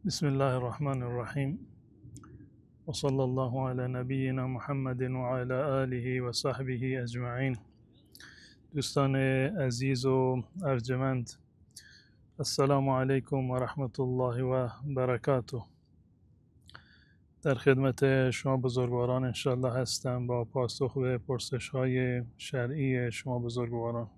بسم الله الرحمن الرحیم و صلی الله علی نبینا محمد و علی آله و صحبه اجمعین. دوستان عزیز و ارجمند، السلام علیکم و رحمت الله و برکاته. در خدمت شما بزرگواران انشاءالله هستم با پاسخ به پرسش های شرعی شما بزرگواران.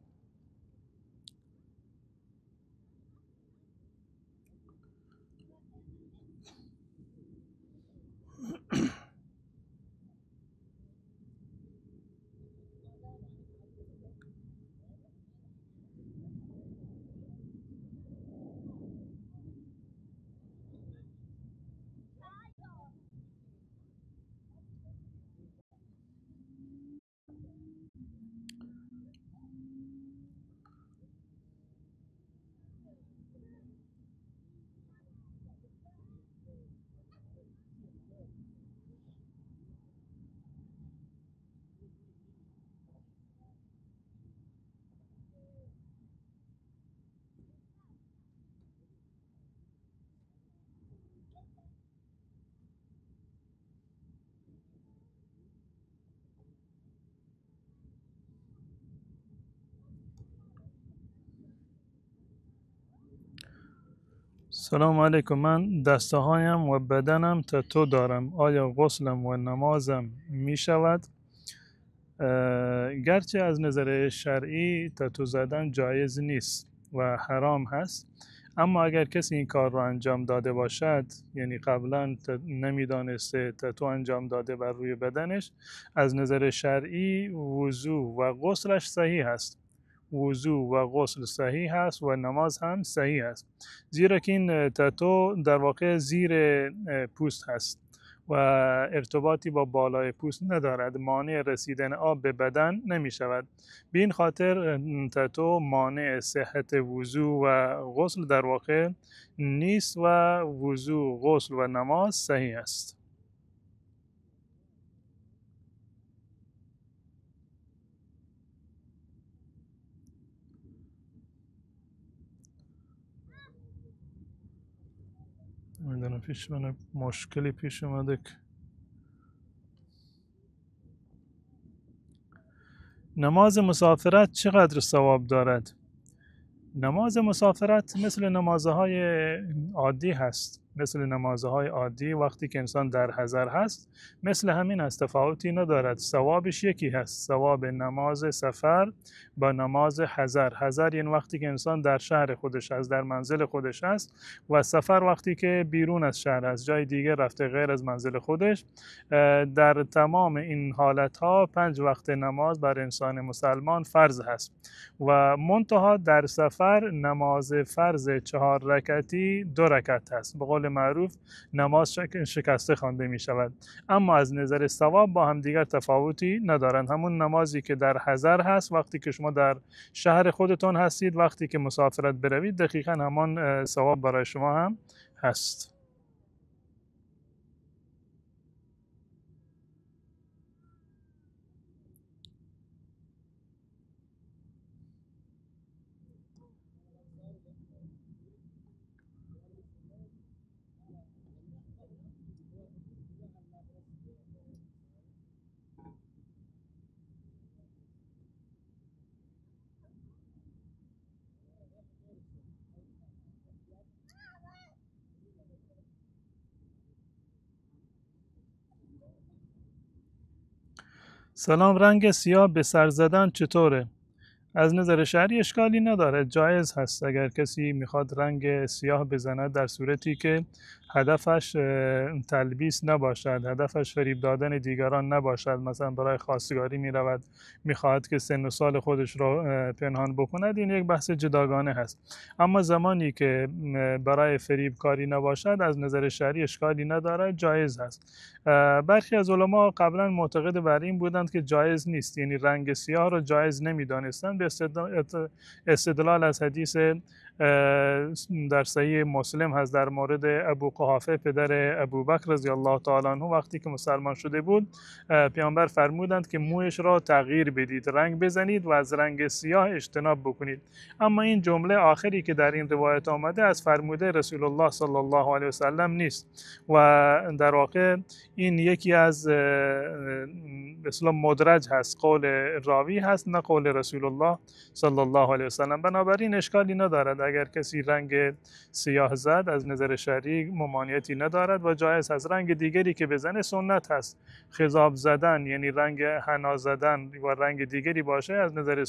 سلام علیکم. من دسته هایم و بدنم تتو دارم، آیا غسلم و نمازم می شود؟ گرچه از نظر شرعی تتو زدن جایز نیست و حرام هست، اما اگر کسی این کار را انجام داده باشد، یعنی قبلا نمیدانسته تتو انجام داده بر روی بدنش، از نظر شرعی وضو و غسلش صحیح است. وضو و غسل صحیح است و نماز هم صحیح است، زیرا که این تتو در واقع زیر پوست هست و ارتباطی با بالای پوست ندارد، مانع رسیدن آب به بدن نمی شود. به این خاطر تتو مانع صحت وضو و غسل در واقع نیست و وضو، غسل و نماز صحیح است. میدونم پیش من مشکلی پیش اومده که نماز مسافرت چقدر ثواب دارد؟ نماز مسافرت مثل نمازهای عادی هست، مثل نمازهای عادی وقتی که انسان در حضر هست مثل همین است، تفاوتی ندارد، ثوابش یکی هست. ثواب نماز سفر با نماز حضر. حضر یعنی وقتی که انسان در شهر خودش هست، در منزل خودش هست، و سفر وقتی که بیرون از شهر هست، جای دیگه رفته غیر از منزل خودش. در تمام این حالت ها 5 وقت نماز بر انسان مسلمان فرض هست و منتها در سفر نماز فرض 4 رکعتی 2 رکعت هست. به قول معروف نماز شکسته خوانده می شود، اما از نظر ثواب با هم دیگر تفاوتی ندارند. همون نمازی که در حضر هست وقتی که شما در شهر خودتون هستید، وقتی که مسافرت بروید دقیقا همان ثواب برای شما هم هست. سلام، رنگ سیاه به سر زدن چطوره؟ از نظر شرعی اشکالی نداره، جایز هست اگر کسی میخواد رنگ سیاه بزند، در صورتی که هدفش تلبیس نباشد، هدفش فریب دادن دیگران نباشد. مثلا برای خواستگاری میرود، میخواهد که سن و سال خودش را پنهان بکند، این یک بحث جداگانه هست. اما زمانی که برای فریب کاری نباشد، از نظر شرعی اشکالی نداره، جایز هست. برخی از علما قبلا معتقد بر این بودند که جایز نیست، یعنی رنگ سیاه را جایز نمیدانستند، به استدلال از حدیث در صحیح مسلم هست در مورد ابو قحافه پدر ابوبکر رضی الله تعالی عنه، وقتی که مسلمان شده بود پیامبر فرمودند که مویش را تغییر بدید، رنگ بزنید و از رنگ سیاه اجتناب بکنید. اما این جمله آخری که در این روایت آمده از فرموده رسول الله صلی الله علیه و سلم نیست و در واقع این یکی از اسلام مدرج هست، قول راوی هست نه قول رسول الله صلی الله علیه و سلم. بنابراین اشکالی ندارد اگر کسی رنگ سیاه زد، از نظر شرعی ممانعتی ندارد و جایز هست. رنگ دیگری که بزنه سنت هست، خضاب زدن یعنی رنگ حنا زدن و رنگ دیگری باشه از نظر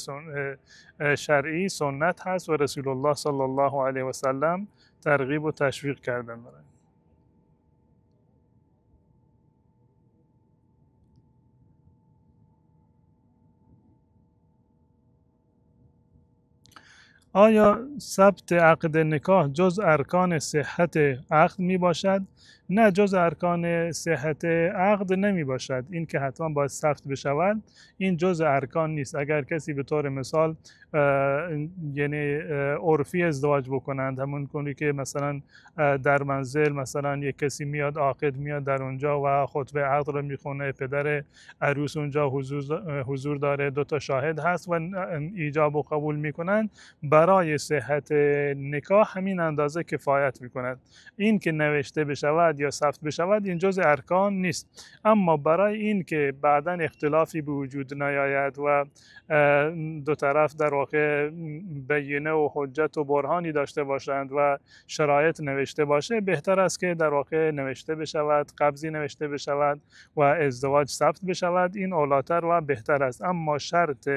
شرعی سنت هست و رسول الله صلی الله علیه و سلم ترغیب و تشویق کردن برای. آیا ثبت عقد نکاح جز ارکان صحت عقد می باشد؟ نه، جز ارکان صحت عقد نمی باشد. این که حتما باید ثبت بشود این جز ارکان نیست. اگر کسی به طور مثال یعنی عرفی ازدواج بکنند، همون کنی که مثلا در منزل مثلا یک کسی میاد، عاقد میاد در اونجا و خطبه عقد رو میخونه، پدر عروس اونجا حضور داره، 2 تا شاهد هست و ایجاب و قبول میکنند، برای صحت نکاح همین اندازه کفایت میکند. این که نوشته بشود یا ثبت بشود این جز ارکان نیست. اما برای این که بعدا اختلافی به وجود نیاید و 2 طرف در واقع بینه و حجت و برهانی داشته باشند و شرایط نوشته باشه، بهتر است که در واقع نوشته بشود، قبضی نوشته بشود و ازدواج ثبت بشود. این اولاتر و بهتر است، اما شرط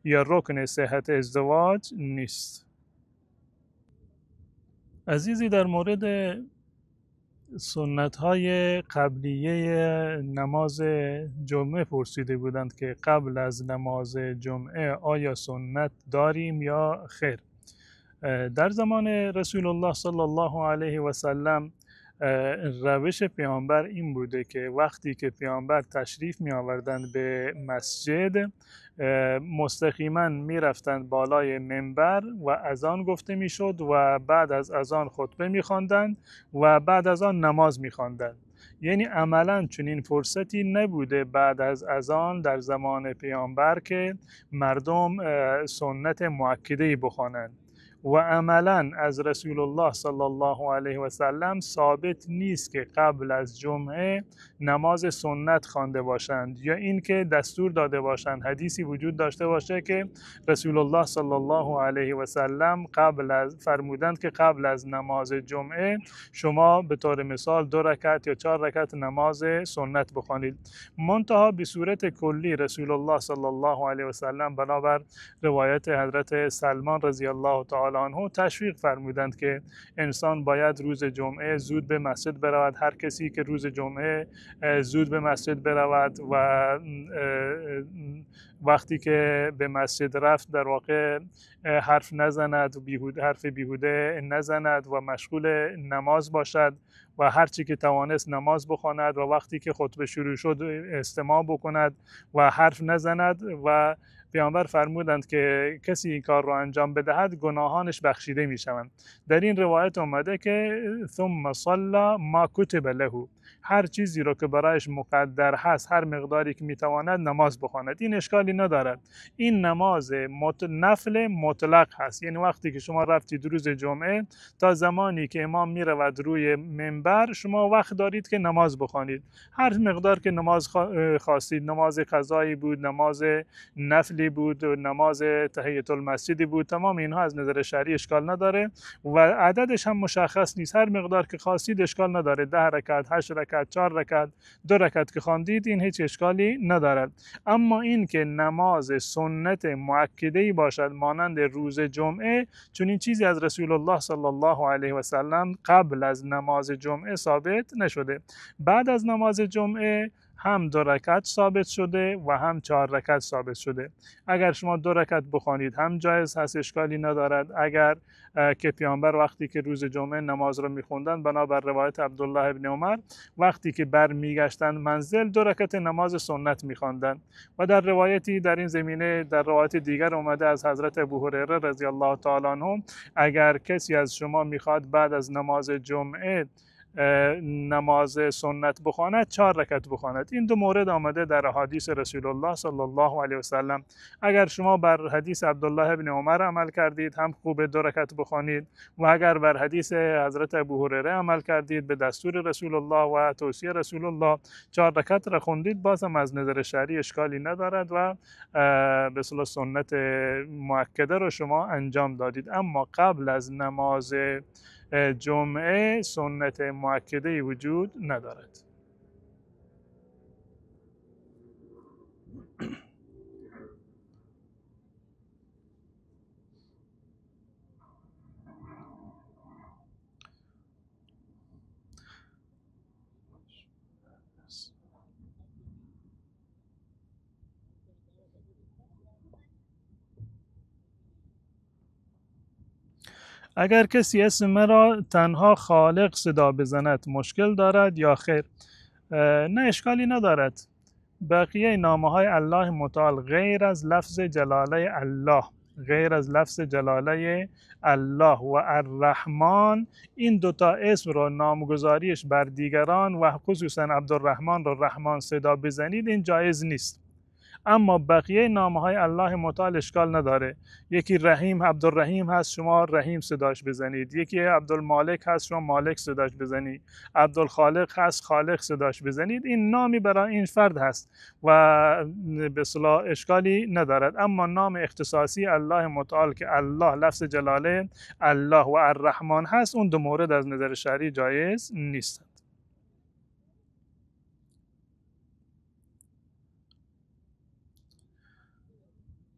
یا رکن صحت ازدواج نیست. عزیزی در مورد سنت های قبلیه نماز جمعه پرسیده بودند که قبل از نماز جمعه آیا سنت داریم یا خیر. در زمان رسول الله صلی الله علیه و سلم روش پیامبر این بوده که وقتی که پیامبر تشریف می آوردند به مسجد، مستقیما می رفتند بالای منبر و اذان گفته می شد و بعد از اذان خطبه می خواندند و بعد از آن نماز می خواندند. یعنی عملا چنین فرصتی نبوده بعد از اذان در زمان پیامبر که مردم سنت مؤکده‌ای بخوانند و عملا از رسول الله صلی الله علیه و سلم ثابت نیست که قبل از جمعه نماز سنت خوانده باشند یا اینکه دستور داده باشند، حدیثی وجود داشته باشه که رسول الله صلی الله علیه و سلم فرمودند که قبل از نماز جمعه شما به طور مثال 2 رکعت یا 4 رکعت نماز سنت بخوانید. منتها به صورت کلی رسول الله صلی الله علیه و سلم بنابر روایت حضرت سلمان رضی الله تعالی عنه تشویق فرمودند که انسان باید روز جمعه زود به مسجد برود. هر کسی که روز جمعه زود به مسجد برود و وقتی که به مسجد رفت در واقع حرف نزند و حرف بیهوده نزند و مشغول نماز باشد و هر چی که توانست نماز بخواند و وقتی که خطبه شروع شد استماع بکند و حرف نزند. و پیامبر فرمودند که کسی این کار را انجام بدهد گناهانش بخشیده می شوند. در این روایت آمده که ثم صلی ما کتب له، هر چیزی رو که برایش مقدر هست، هر مقداری که میتواند نماز بخواند. این اشکالی ندارد. این نماز نفل مطلق هست، یعنی وقتی که شما رفتید روز جمعه تا زمانی که امام میرود روی منبر شما وقت دارید که نماز بخوانید. هر مقدار که نماز خواستید، نماز قضایی بود، نماز نفلی بود، نماز تحیت المسجدی بود، تمام اینها از نظر شرعی اشکال نداره و عددش هم مشخص نیست. هر مقدار که خواستید اشکال نداره، 10 رکعت، 8 رکعت، 4 رکعت، 2 رکعت که خواندید این هیچ اشکالی ندارد. اما این که نماز سنت مؤکده‌ای باشد مانند روز جمعه، چون این چیزی از رسول الله صلی الله علیه و سلم قبل از نماز جمعه ثابت نشده. بعد از نماز جمعه هم 2 رکعت ثابت شده و هم 4 رکعت ثابت شده. اگر شما 2 رکعت بخوانید هم جایز هست، اشکالی ندارد. اگر که پیامبر وقتی که روز جمعه نماز رو میخوندن بنابر روایت عبدالله ابن عمر وقتی که برمیگشتند منزل 2 رکعت نماز سنت میخواندند. و در روایتی در این زمینه در روایت دیگر اومده از حضرت ابو هریره رضی الله تعالی عنه اگر کسی از شما میخواد بعد از نماز جمعه نماز سنت بخواند 4 رکعت بخواند. این 2 مورد آمده در حدیث رسول الله صلی الله علیه و سلم. اگر شما بر حدیث عبدالله ابن عمر عمل کردید هم خوب 2 رکعت بخوانید و اگر بر حدیث حضرت ابو هریره عمل کردید به دستور رسول الله و توصیه رسول الله 4 رکعت را خوندید بازم از نظر شرعی اشکالی ندارد و به اصطلاح سنت مؤکده رو شما انجام دادید. اما قبل از نماز جمعه سنت مؤکده‌ای وجود ندارد. اگر کسی اسم مرا تنها خالق صدا بزند مشکل دارد یا خیر؟ نه، اشکالی ندارد. بقیه نامه های الله متعال غیر از لفظ جلاله الله الله و الرحمن، این 2 تا اسم رو نامگذاریش بر دیگران و خصوصا عبدالرحمن رو رحمان صدا بزنید این جایز نیست. اما بقیه نامه های الله متعال اشکال نداره. یکی رحیم عبدالرحیم هست شما رحیم صداش بزنید، یکی عبدالمالک هست شما مالک صداش بزنید، عبدالخالق هست خالق صداش بزنید. این نامی برای این فرد هست و به اصطلاح اشکالی ندارد. اما نام اختصاصی الله متعال که الله لفظ جلاله الله و الرحمن هست اون 2 مورد از نظر شرعی جایز نیست.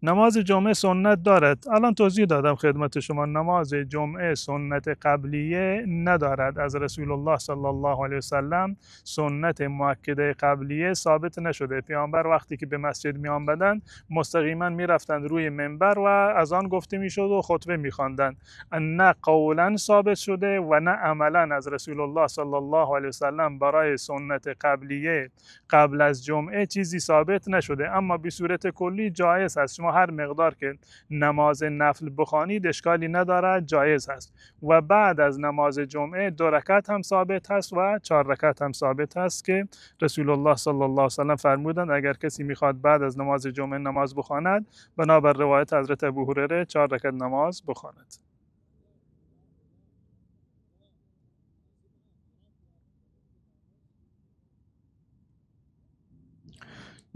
نماز جمعه سنت دارد. الان توضیح دادم خدمت شما نماز جمعه سنت قبلیه ندارد. از رسول الله صلی الله علیه وسلم سنت مؤکده قبلیه ثابت نشده. پیامبر وقتی که به مسجد می آمدند مستقیما می رفتند روی منبر و از آن گفته می شد و خطبه می خواندند. نه قولا ثابت شده و نه عملا از رسول الله صلی الله علیه وسلم برای سنت قبلیه قبل از جمعه چیزی ثابت نشده. اما به صورت کلی جایز است. شما هر مقدار که نماز نفل بخوانید اشکالی ندارد، جایز هست. و بعد از نماز جمعه 2 رکعت هم ثابت هست و 4 رکعت هم ثابت هست که رسول الله صلی الله علیه و سلم فرمودند اگر کسی میخواد بعد از نماز جمعه نماز بخواند بنابر روایت حضرت ابو هریره 4 رکعت نماز بخواند.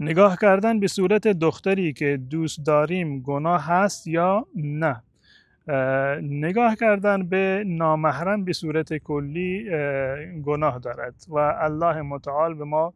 نگاه کردن به صورت دختری که دوست داریم گناه هست یا نه؟ نگاه کردن به نامحرم به صورت کلی گناه دارد و الله متعال به ما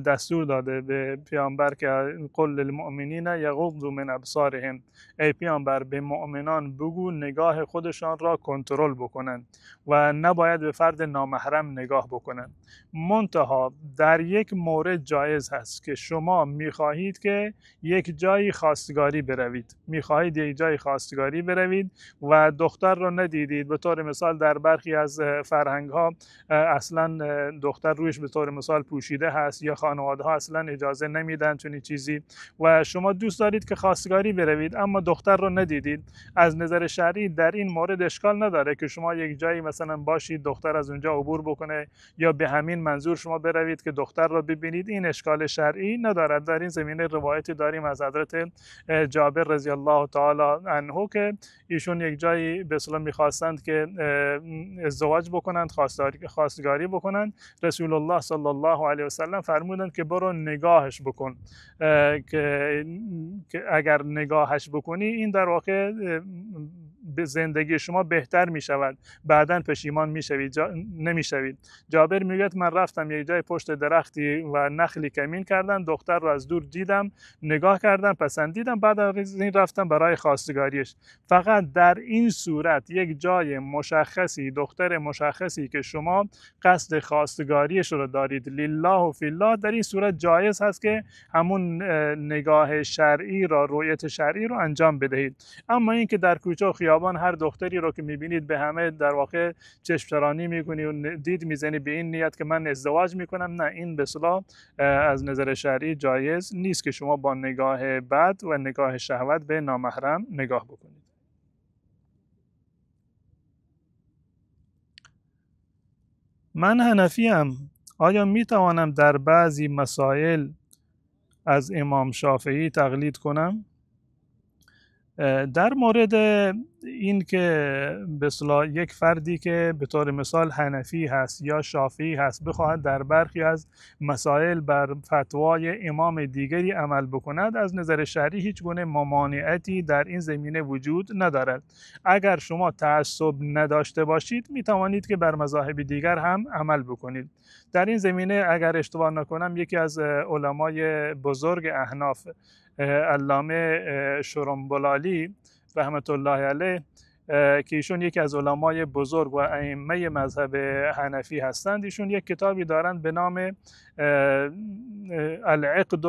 دستور داده به پیامبر که قل للمؤمنین یغضوا من ابصارهم، ای پیامبر به مؤمنان بگو نگاه خودشان را کنترل بکنند و نباید به فرد نامحرم نگاه بکنند. منتها در یک مورد جایز هست که شما میخواهید که یک جایی خواستگاری بروید و دختر رو ندیدید. به طور مثال در برخی از فرهنگ ها اصلا دختر رویش به طور مثال پوشیده هست یا خانواده ها اصلا اجازه نمیدن چنین چیزی و شما دوست دارید که خواستگاری بروید اما دختر رو ندیدید. از نظر شرعی در این مورد اشکال نداره که شما یک جایی مثلا باشید دختر از اونجا عبور بکنه یا به همین منظور شما بروید که دختر رو ببینید. این اشکال شرعی ندارد. در این زمینه روایتی داریم از حضرت جابر رضی الله تعالی عنه که ایشون یک جایی به اصطلاح می‌خواستند که ازدواج بکنند، خواستگاری بکنند. رسول الله صلی الله علیه و سلم فرمودند که برو نگاهش بکن که اگر نگاهش بکنی این در واقع به زندگی شما بهتر می شود، بعدا پشیمان می شوید، نمی شوید. جابر میگه من رفتم یک جای پشت درختی و نخلی کمین کردن، دختر رو از دور دیدم، نگاه کردم، پسندیدم، بعد از این رفتم برای خواستگاریش. فقط در این صورت یک جای مشخصی، دختر مشخصی که شما قصد خواستگاریش رو دارید لله و فی الله، در این صورت جایز هست که همون نگاه شرعی را، رؤیت شرعی رو انجام بدهید. اما اینکه در کوچه و خیابان هر دختری رو که میبینید به همه در واقع چشم‌چرانی میکنی و دید میزنی به این نیت که من ازدواج میکنم، نه، این به اصطلاح از نظر شرعی جایز نیست که شما با نگاه بد و نگاه شهوت به نامحرم نگاه بکنید. من حنفیم، آیا می توانم در بعضی مسائل از امام شافعی تقلید کنم؟ در مورد این که به اصطلاح یک فردی که به طور مثال حنفی هست یا شافعی هست بخواهد در برخی از مسائل بر فتوای امام دیگری عمل بکند، از نظر شرعی هیچ گونه ممانعتی در این زمینه وجود ندارد. اگر شما تعصب نداشته باشید می توانید که بر مذاهب دیگر هم عمل بکنید. در این زمینه اگر اشتباه نکنم یکی از علمای بزرگ احناف، علامه شرنبلالی رحمت الله علیه، که ایشون یکی از علمای بزرگ و ائمه مذهب حنفی هستند، ایشون یک کتابی دارند به نام العقد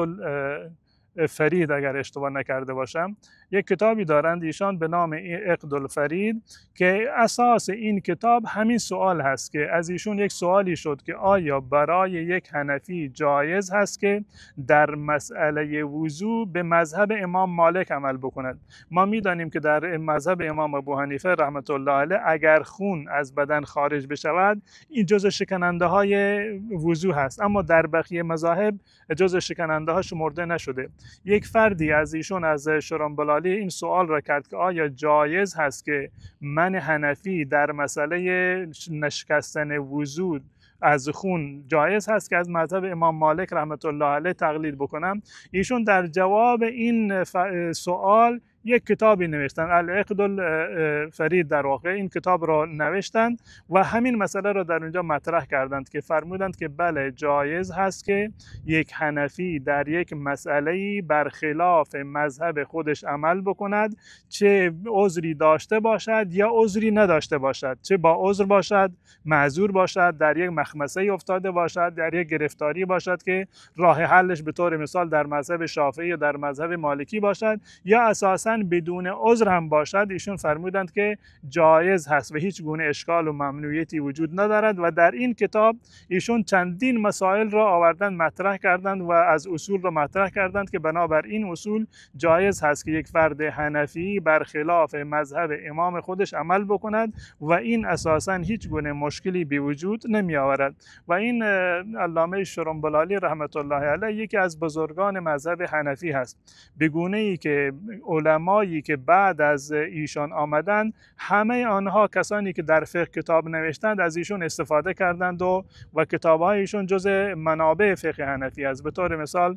فرید، اگر اشتباه نکرده باشم، یک کتابی دارند ایشان به نام عقد الفرید که اساس این کتاب همین سوال هست که از ایشون یک سوالی شد که آیا برای یک حنفی جایز هست که در مسئله وضو به مذهب امام مالک عمل بکند؟ ما میدانیم که در مذهب امام ابو حنیفه رحمت الله علیه اگر خون از بدن خارج بشود این جزء شکننده های وضو هست، اما در بقیه مذاهب جزء شکننده ها شمرده نشده. یک فردی از ایشون، از شرنبلالی، این سوال را کرد که آیا جایز هست که من حنفی در مسئله نشکستن وضو از خون جایز هست که از مذهب امام مالک رحمت الله علیه تقلید بکنم؟ ایشون در جواب این سوال یک کتابی نوشتن، العقد الفرید، در واقع این کتاب را نوشتند و همین مسئله را در اونجا مطرح کردند که فرمودند که بله جایز هست که یک حنفی در یک مسئله برخلاف مذهب خودش عمل بکند، چه عذری داشته باشد یا عذری نداشته باشد، چه با عذر باشد، معذور باشد، در یک مخمسه افتاده باشد، در یک گرفتاری باشد که راه حلش به طور مثال در مذهب شافعی یا در مذهب مالکی باشد، یا اساساً بدون عذر هم باشد. ایشون فرمودند که جایز هست و هیچ گونه اشکال و ممنوعیتی وجود ندارد و در این کتاب ایشون چندین مسائل را آوردند، مطرح کردند و از اصول را مطرح کردند که بنابر این اصول جایز هست که یک فرد حنفی برخلاف مذهب امام خودش عمل بکند و این اساساً هیچ گونه مشکلی به وجود نمی آورد. و این علامه شرنبلالی رحمت الله علیه یکی از بزرگان مذهب حنفی هست، به گونه‌ای که علمایی که بعد از ایشان آمدند همه آنها کسانی که در فقه کتاب نوشتند از ایشون استفاده کردند و کتاب‌های ایشون جزء منابع فقه حنفی است. به طور مثال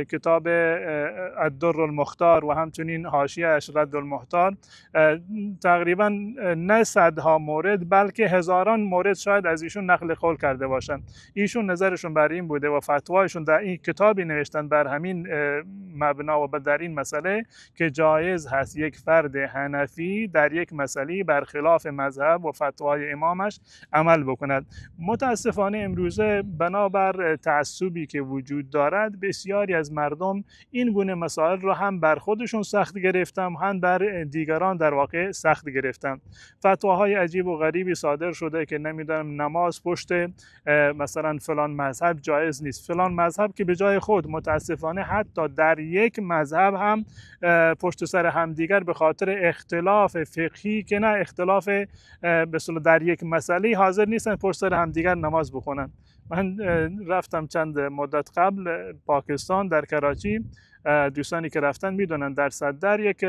کتاب الدر المختار و همچنین حاشیه‌اش رد المحتار تقریبا نه صدها مورد بلکه هزاران مورد شاید از ایشون نقل قول کرده باشند. ایشون نظرشون بر این بوده و فتوایشون در این کتابی نوشتن بر همین مبنا و در این مسئله که جایز هست یک فرد حنفی در یک مسئله برخلاف مذهب و فتوای امامش عمل بکند. متاسفانه امروزه بنابر تعصبی که وجود دارد بسیاری از مردم این گونه مسائل را هم بر خودشون سخت گرفتن، هم بر دیگران در واقع سخت گرفتن. فتواهای عجیب و غریبی صادر شده که نمیدونم نماز پشت مثلا فلان مذهب جایز نیست، فلان مذهب که به جای خود متاسفانه حتی در یک مذهب هم پشت سر همدیگر به خاطر اختلاف فقهی که نه اختلاف به اصطلاح در یک مسئله حاضر نیستن پشت سر همدیگر نماز بخونن. من رفتم چند مدت قبل پاکستان در کراچی، دوستانی که رفتن میدونن در صدر یک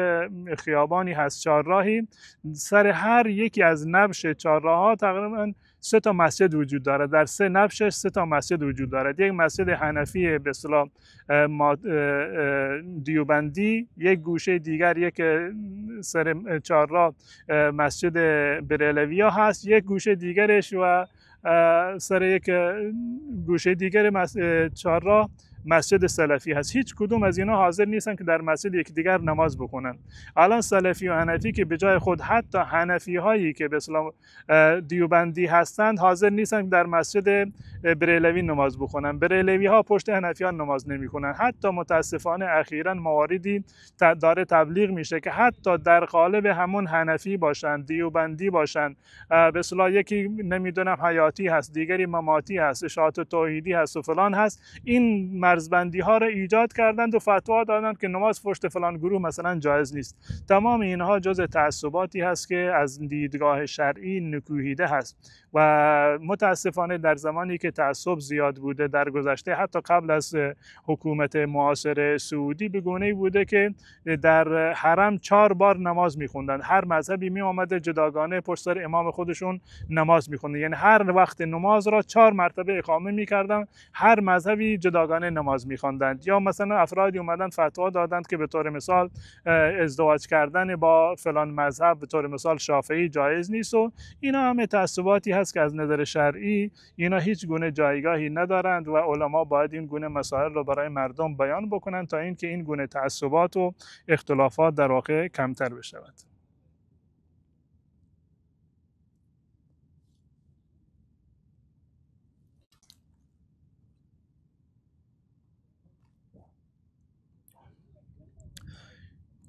خیابانی هست چهارراهی، سر هر یکی از نبش چهارراه ها تقریبا سه تا مسجد وجود دارد، در سه نبشش سه تا مسجد وجود دارد. یک مسجد حنفی به اصطلاح دیوبندی، یک گوشه دیگر یک سر چهارراه مسجد بریلویا هست، یک گوشه دیگرش و سر یک گوشه دیگر چهارراه مسجد سلفی هست. هیچ کدوم از اینا حاضر نیستن که در مسجد یکدیگر نماز بخونن. الان سلفی و حنفی که به جای خود حتی حنفی هایی که به اصطلاح دیوبندی هستند حاضر نیستن که در مسجد بریلوی نماز بخونن. بریلوی ها پشت حنفی ها نماز نمیخونن. حتی متاسفانه اخیراً مواردی داره تبلیغ میشه که حتی در قالب همون حنفی باشن، دیوبندی باشن، به اصطلاح یکی نمیدونم حیاتی هست، دیگری مماتی هست، اشاعت توحیدی هست و فلان هست، این مرزبندی ها را ایجاد کردند و فتوا دادند که نماز پشت فلان گروه مثلا جایز نیست. تمام اینها جزء تعصباتی هست که از دیدگاه شرعی نکوهیده هست و متاسفانه در زمانی که تعصب زیاد بوده در گذشته، حتی قبل از حکومت معاصر سعودی، به گونه‌ای بوده که در حرم 4 بار نماز می‌خوندند. هر مذهبی می آمده جداگانه پشت سر امام خودشون نماز می‌خوند، یعنی هر وقت نماز را 4 مرتبه اقامه می‌کردند، هر مذهبی جداگانه نماز می‌خواندند. یا مثلا افرادی اومدن فتوا دادند که به طور مثال ازدواج کردن با فلان مذهب به طور مثال شافعی جایز نیست و اینا همه تعصباتی هست که از نظر شرعی اینا هیچ گونه جایگاهی ندارند و علما باید این گونه مسائل رو برای مردم بیان بکنند تا اینکه این گونه تعصبات و اختلافات در واقع کمتر بشود.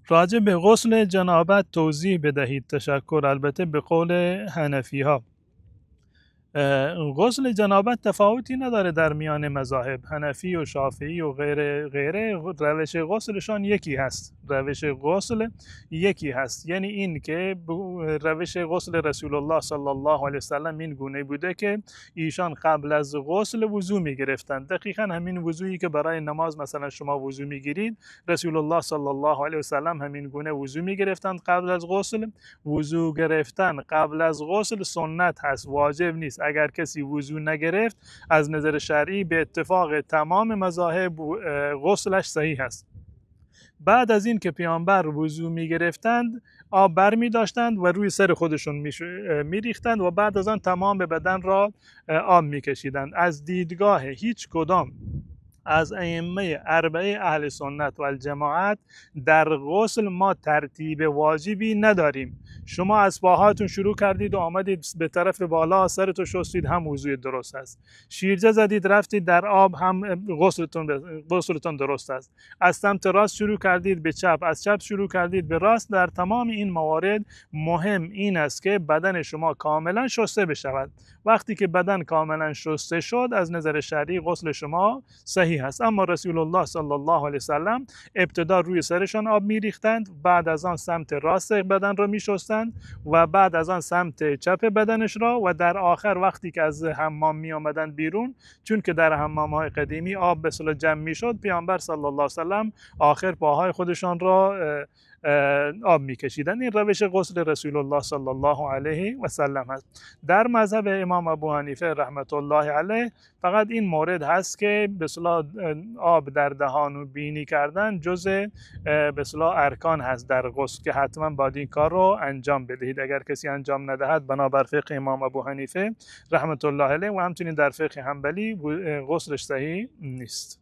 راجع به غسل جنابت توضیح بدهید. تشکر. البته به قول حنفی ها غسل جنابت تفاوتی نداره در میان مذاهب، حنفی و شافعی و غیره روش غسلشان یکی هست. روش غسل یکی هست، یعنی این که روش غسل رسول الله صلی الله علیه وسلم این گونه بوده که ایشان قبل از غسل وضو می گرفتند. دقیقاً همین وضویی که برای نماز مثلا شما وضو می گیرید، رسول الله صلی الله علیه وسلم همین گونه وضو می گرفتند قبل از غسل. وضو گرفتن قبل از غسل سنت هست، واجب نیست. اگر کسی وضو نگرفت از نظر شرعی به اتفاق تمام مذاهب غسلش صحیح است. بعد از این که پیامبر وضو می گرفتند آب بر می داشتند و روی سر خودشون می ریختند و بعد از آن تمام بدن را آب می کشیدند. از دیدگاه هیچ کدام از ائمه اربعه اهل سنت و الجماعت در غسل ما ترتیب واجبی نداریم. شما از پاهاتون شروع کردید و آمدید به طرف بالا سرتو شستید، هم وضوی درست است. شیرجه زدید رفتید در آب، هم غسلتون درست است. از سمت راست شروع کردید به چپ، از چپ شروع کردید به راست. در تمام این موارد مهم این است که بدن شما کاملا شسته بشود. وقتی که بدن کاملا شسته شد از نظر شرعی غسل شما صحیح است. اما رسول الله صلی الله علیه وسلم ابتدا روی سرشان آب میریختند، بعد از آن سمت راست بدن را میشستند و بعد از آن سمت چپ بدنش را و در آخر وقتی که از حمام می آمدند بیرون، چون که در حمام های قدیمی آب به اصطلاح جمع میشد، پیامبر صلی الله علیه وسلم آخر پاهای خودشان را آب میکشیدند. این روش غسل رسول الله صلی الله علیه و سلم است. در مذهب امام ابو حنیفه رحمت الله علیه فقط این مورد هست که به اصطلاح آب در دهان و بینی کردن جزء به اصطلاح ارکان هست در غسل که حتما باید این کار رو انجام بدهید. اگر کسی انجام ندهد بنابر فقه امام ابو حنیفه رحمت الله علیه و همچنین در فقه حنبلی غسلش صحیح نیست.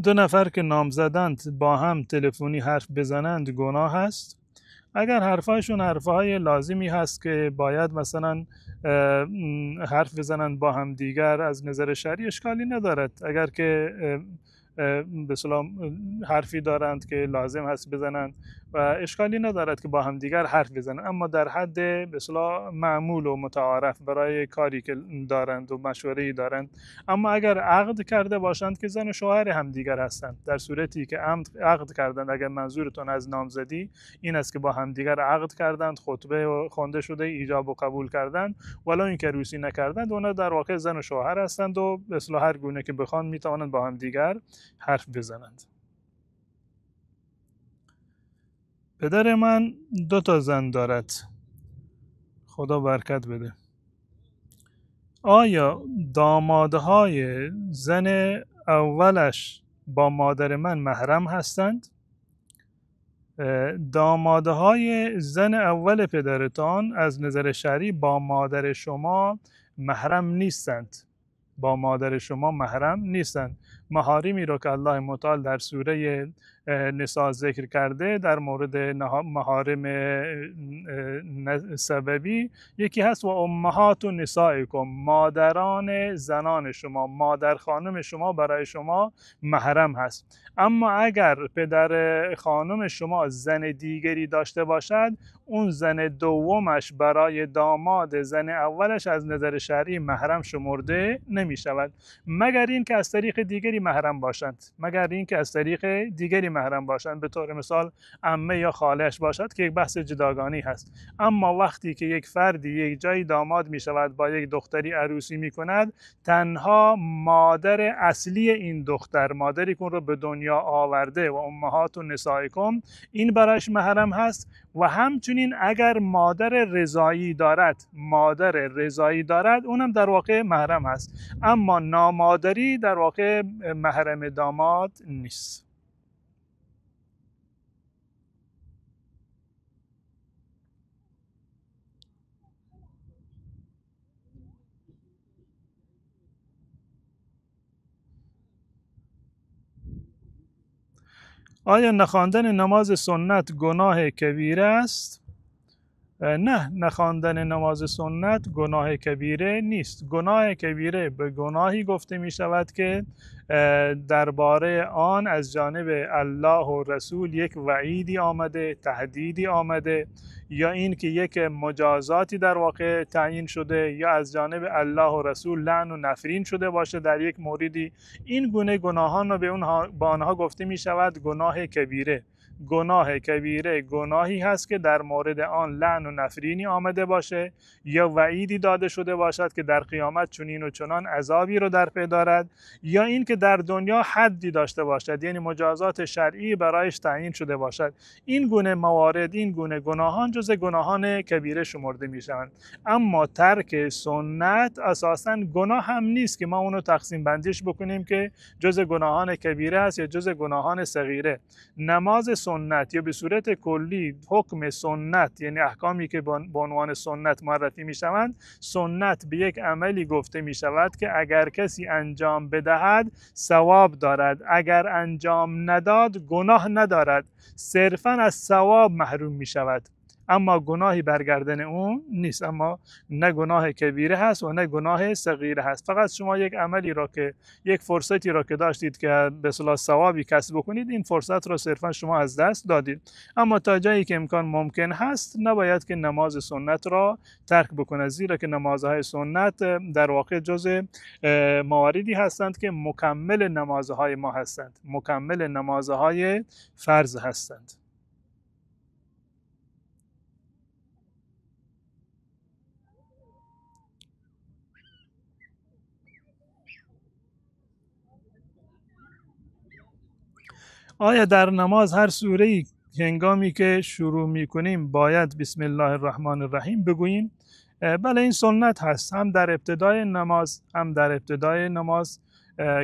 دو نفر که نام زدند با هم تلفنی حرف بزنند گناه هست؟ اگر حرفایشون حرفهای لازمی هست که باید مثلا حرف بزنند با هم دیگر، از نظر شرعی اشکالی ندارد. اگر که به اصطلاح حرفی دارند که لازم هست بزنند و اشکالی ندارد که با هم دیگر حرف بزنند، اما در حد به اصطلاح معمول و متعارف برای کاری که دارند و مشوره‌ای دارند. اما اگر عقد کرده باشند که زن و شوهر هم دیگر هستند، در صورتی که عقد کردند، اگر منظورتون از نامزدی این است که با هم دیگر عقد کردند، خطبه خوانده شده، ایجاب و قبول کردند، ولی اینکه روسی نکردند، اونا در واقع زن و شوهر هستند و به اصطلاح هر گونه که بخوان میتوانند با هم دیگر حرف بزنند. پدر من 2 زن دارد، خدا برکت بده. آیا دامادهای زن اولش با مادر من محرم هستند؟ دامادهای زن اول پدرتان از نظر شرعی با مادر شما محرم نیستند. با مادر شما محرم نیستند. محارمی رو که الله متعال در سوره نساء ذکر کرده در مورد محارم سببی، یکی هست و امهات نسائکم، مادران زنان شما، مادر خانم شما برای شما محرم هست. اما اگر پدر خانم شما زن دیگری داشته باشد، اون زن دومش برای داماد زن اولش از نظر شرعی محرم شمرده نمی شود، مگر این که از طریق دیگری محرم باشند. به طور مثال عمه یا خالهش باشد که یک بحث جداگانه هست. اما وقتی که یک فردی یک جای داماد می شود، با یک دختری عروسی می کند، تنها مادر اصلی این دختر، مادری که اون رو به دنیا آورده و امهات و نسائکم، این برایش محرم هست. و همچنین اگر مادر رضایی دارد اونم در واقع محرم هست، اما نامادری در واقع محرم داماد نیست. آیا نخواندن نماز سنت گناه کبیره است؟ نه، نخواندن نماز سنت گناه کبیره نیست. گناه کبیره به گناهی گفته می شود که درباره آن از جانب الله و رسول یک وعیدی آمده، تهدیدی آمده، یا این که یک مجازاتی در واقع تعیین شده، یا از جانب الله و رسول لعن و نفرین شده باشه در یک موردی. این گونه گناهان رو به آنها گفته می شود گناه کبیره. گناه کبیره گناهی هست که در مورد آن لعن و نفرینی آمده باشه، یا وعیدی داده شده باشد که در قیامت چنین و چنان عذابی رو در پی دارد، یا این که در دنیا حدی داشته باشد، یعنی مجازات شرعی برایش تعیین شده باشد. این گونه موارد، این گونه گناهان جز گناهان کبیره شمرده می شوند. اما ترک سنت اساساً گناه هم نیست که ما اونو تقسیم بندیش بکنیم که جز گناهان کبیره است یا جز گناهان صغیره. نماز سنت یا به صورت کلی حکم سنت، یعنی احکامی که به عنوان سنت معرفی می شوند، سنت به یک عملی گفته می شود که اگر کسی انجام بدهد ثواب دارد، اگر انجام نداد گناه ندارد، صرفاً از ثواب محروم می شود، اما گناهی برگردن اون نیست. اما نه گناه کبیره هست و نه گناه صغیره هست. فقط شما یک عملی را که یک فرصتی را که داشتید که به اصطلاح ثوابی کسب بکنید، این فرصت را صرفا شما از دست دادید. اما تا جایی که امکان ممکن هست نباید که نماز سنت را ترک بکنید، زیرا که نمازهای سنت در واقع جزء مواردی هستند که مکمل نمازهای ما هستند، مکمل نمازهای فرض هستند. آیا در نماز هر سوره‌ای هنگامی که شروع می‌کنیم باید بسم الله الرحمن الرحیم بگوییم؟ بله، این سنت هست، هم در ابتدای نماز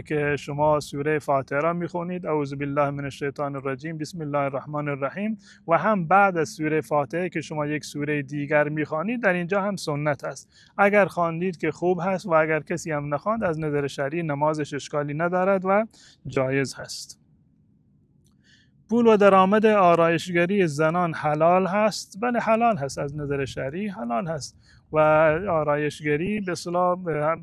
که شما سوره فاتحه را میخونید، اعوذ بالله من الشیطان الرجیم بسم الله الرحمن الرحیم، و هم بعد از سوره فاتحه که شما یک سوره دیگر میخوانید، در اینجا هم سنت است. اگر خواندید که خوب هست و اگر کسی هم نخواند از نظر شرعی نمازش اشکالی ندارد و جایز هست. پول و درآمد آرایشگری زنان حلال هست؟ بله حلال هست، از نظر شرعی حلال هست. و آرایشگری به اصطلاح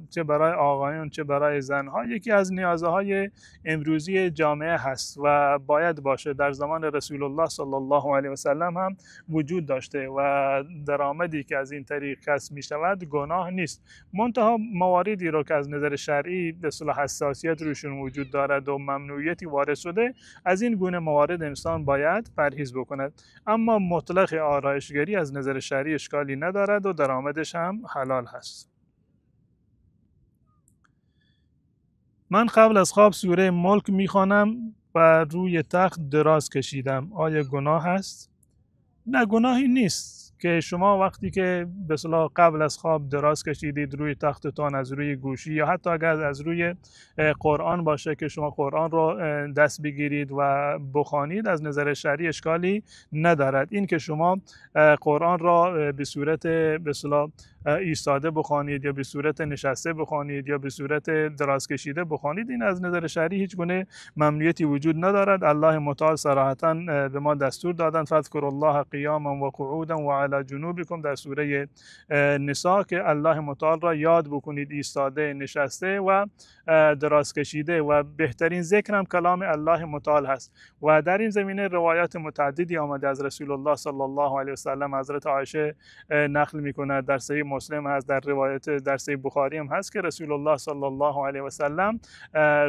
چه برای آقایان چه برای زنها یکی از نیازهای امروزی جامعه هست و باید باشه. در زمان رسول الله صلی الله علیه و سلم هم وجود داشته و درآمدی که از این طریق کسب می شود گناه نیست. منتها مواردی رو که از نظر شرعی به اصطلاح حساسیت روشون وجود دارد و ممنوعیتی وارد شده، از این گونه موارد انسان باید پرهیز بکند. اما مطلق آرایشگری از نظر شرعی اشکالی ندارد و درآمدش هم حلال هست. من قبل از خواب سوره ملک میخوانم و روی تخت دراز کشیدم. آیا گناه هست؟ نه، گناهی نیست که شما وقتی که به اصطلاح قبل از خواب دراز کشیدید روی تختتان، از روی گوشی یا حتی اگر از روی قرآن باشه که شما قرآن رو دست بگیرید و بخوانید، از نظر شرعی اشکالی ندارد. این که شما قرآن را به صورت به اصطلاح ایستاده بخوانید یا به صورت نشسته بخوانید یا به صورت دراز کشیده بخوانید، این از نظر شرعی هیچ گونه ممنوعیتی وجود ندارد. الله متعال صراحتا به ما دستور دادن فاذکروا الله قیاما و قعودا و علی جنوبکم در سوره نساء که الله متعال را یاد بکنید ایستاده، نشسته و دراز کشیده و بهترین ذکر هم کلام الله متعال هست. و در این زمینه روایات متعددی آمده از رسول الله صلی الله علیه و سلم. حضرت عایشه نقل می‌کند، در صحیح مسلم هست، در روایت در صحیح بخاری هم هست که رسول الله صلی الله علیه و سلم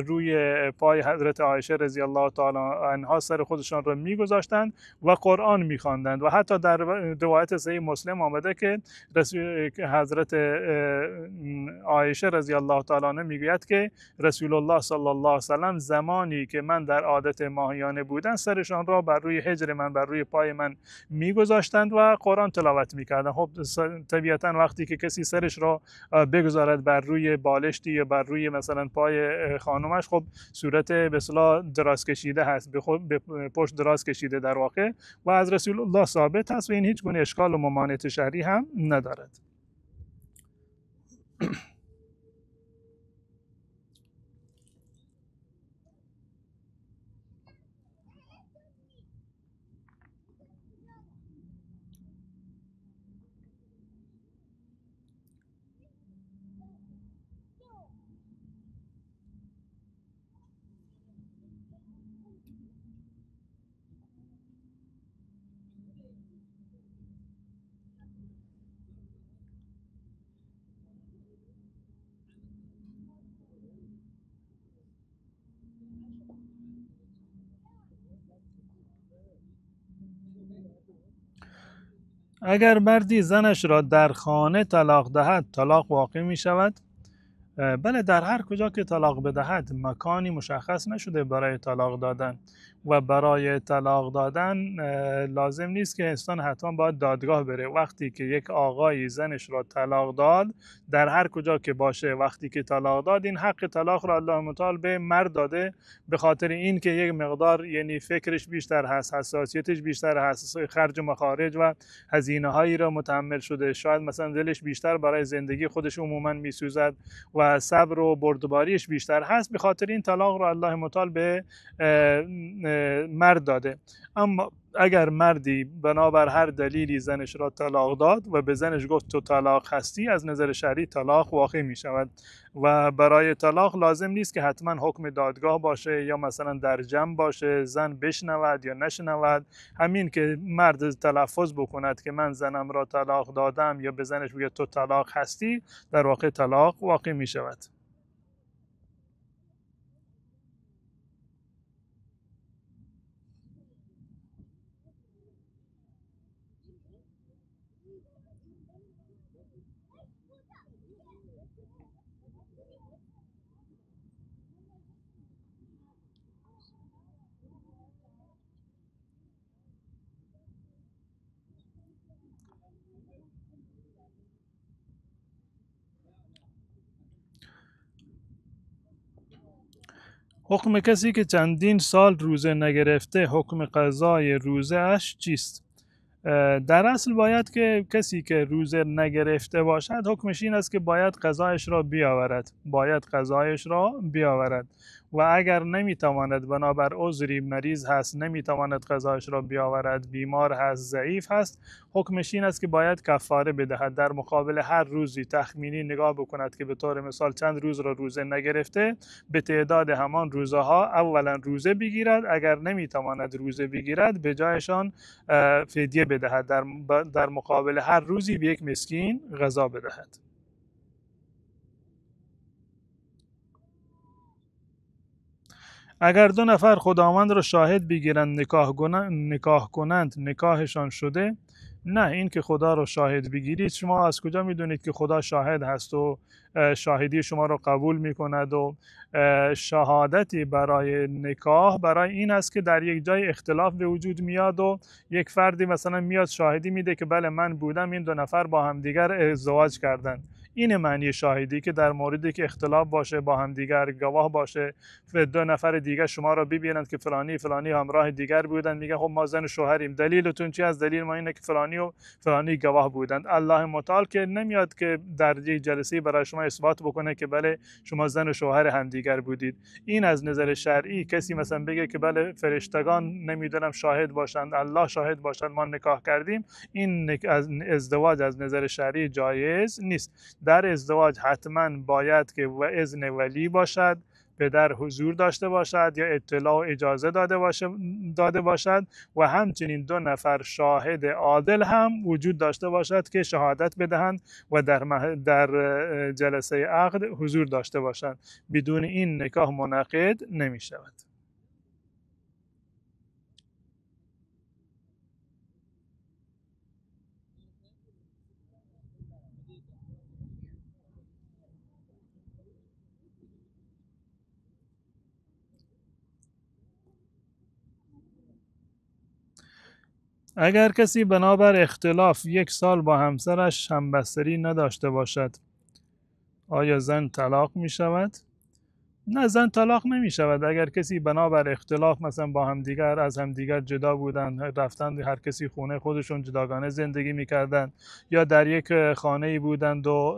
روی پای حضرت عایشه رضی الله تعالی عنها سر خودشان را میگذاشتند و قرآن میخواندند. و حتی در روایت صحیح مسلم آمده که حضرت عایشه رضی الله تعالی عنها میگوید که رسول الله صلی الله علیه و سلم زمانی که من در عادت ماهیانه بودن سرشان را بر روی حجر من، بر روی پای من میگذاشتند و قرآن تلاوت میکردند. خب طبیعتا وقتی که کسی سرش را بگذارد بر روی بالشتی یا بر روی مثلا پای خانمش، خب صورت به اصطلاح دراز کشیده هست، به پشت دراز کشیده در واقع و از رسول الله ثابت هست و این هیچ گونه اشکال و ممانعت شرعی هم ندارد. اگر مردی زنش را در خانه طلاق دهد، طلاق واقع می شود؟ بله، در هر کجا که طلاق بدهد، مکانی مشخص نشده برای طلاق دادن و برای طلاق دادن لازم نیست که انسان حتما باید دادگاه بره. وقتی که یک آقایی زنش را طلاق داد، در هر کجا که باشه، وقتی که طلاق داد، این حق طلاق را الله متعال به مرد داده، به خاطر این که یک مقدار یعنی فکرش بیشتر هست، حساسیتش بیشتر هست، خرج و مخارج و هزینه هایی را متحمل شده، شاید مثلا دلش بیشتر برای زندگی خودش عموما میسوزد و صبر و بردباریش بیشتر هست، به خاطر این طلاق را الله متعال به مرد داده. اما اگر مردی بنابر هر دلیلی زنش را طلاق داد و به زنش گفت تو طلاق هستی، از نظر شرعی طلاق واقع می شود و برای طلاق لازم نیست که حتما حکم دادگاه باشه یا مثلا در جمع باشه، زن بشنود یا نشنود. همین که مرد تلفظ بکند که من زنم را طلاق دادم یا به زنش بگه تو طلاق هستی، در واقع طلاق واقع می شود. حکم کسی که چندین سال روزه نگرفته، حکم قضای روزه اش چیست؟ در اصل باید که کسی که روزه نگرفته باشد، حکمش این است که باید قضایش را بیاورد، باید قضایش را بیاورد و اگر نمیتواند بنابر عذری مریض هست، نمیتواند قضایش را بیاورد، بیمار هست، ضعیف هست، حکمش این است که باید کفاره بدهد. در مقابل هر روزی تخمینی نگاه بکند که به طور مثال چند روز را روزه نگرفته، به تعداد همان روزها اولا روزه بگیرد، اگر نمیتواند روزه بگیرد به جایشان فدیه بدهد، در مقابل هر روزی به یک مسکین غذا بدهد. اگر دو نفر خداوند را شاهد بگیرند نکاح کنند نکاحشان شده؟ نه، این که خدا را شاهد بگیرید، شما از کجا میدونید که خدا شاهد هست و شاهدی شما را قبول میکند؟ و شهادتی برای نکاح برای این است که در یک جای اختلاف به وجود میاد و یک فردی مثلا میاد شاهدی میده که بله من بودم این دو نفر با همدیگر ازدواج کردند. این معنی شاهدی، که در موردی که اختلاف باشه با همدیگر گواه باشه و دو نفر دیگر شما را ببینند که فلانی فلانی همراه دیگر بودند، میگه خب ما زن و شوهریم، دلیلتون چی است؟ دلیل ما اینه که فلانی و فلانی گواه بودند. الله متعال که نمیاد که در یک جلسه برای شما اثبات بکنه که بله شما زن و شوهر همدیگر بودید. این از نظر شرعی کسی مثلا بگه که بله فرشتگان نمیدونم شاهد باشند، الله شاهد باشند ما نکاح کردیم، این ازدواج از نظر شرعی جایز نیست. در ازدواج حتما باید که و اذن ولی باشد، پدر حضور داشته باشد یا اطلاع و اجازه داده باشد و همچنین دو نفر شاهد عادل هم وجود داشته باشد که شهادت بدهند و در جلسه عقد حضور داشته باشند. بدون این نکاح منعقد نمی شود. اگر کسی بنابر اختلاف 1 سال با همسرش همبستری نداشته باشد، آیا زن طلاق می شود؟ نه، زن طلاق نمی شود. اگر کسی بنابر اختلاف مثلا با همدیگر از همدیگر جدا بودن، رفتند هر کسی خونه خودشون جداگانه زندگی میکردند، یا در یک خانه بودند و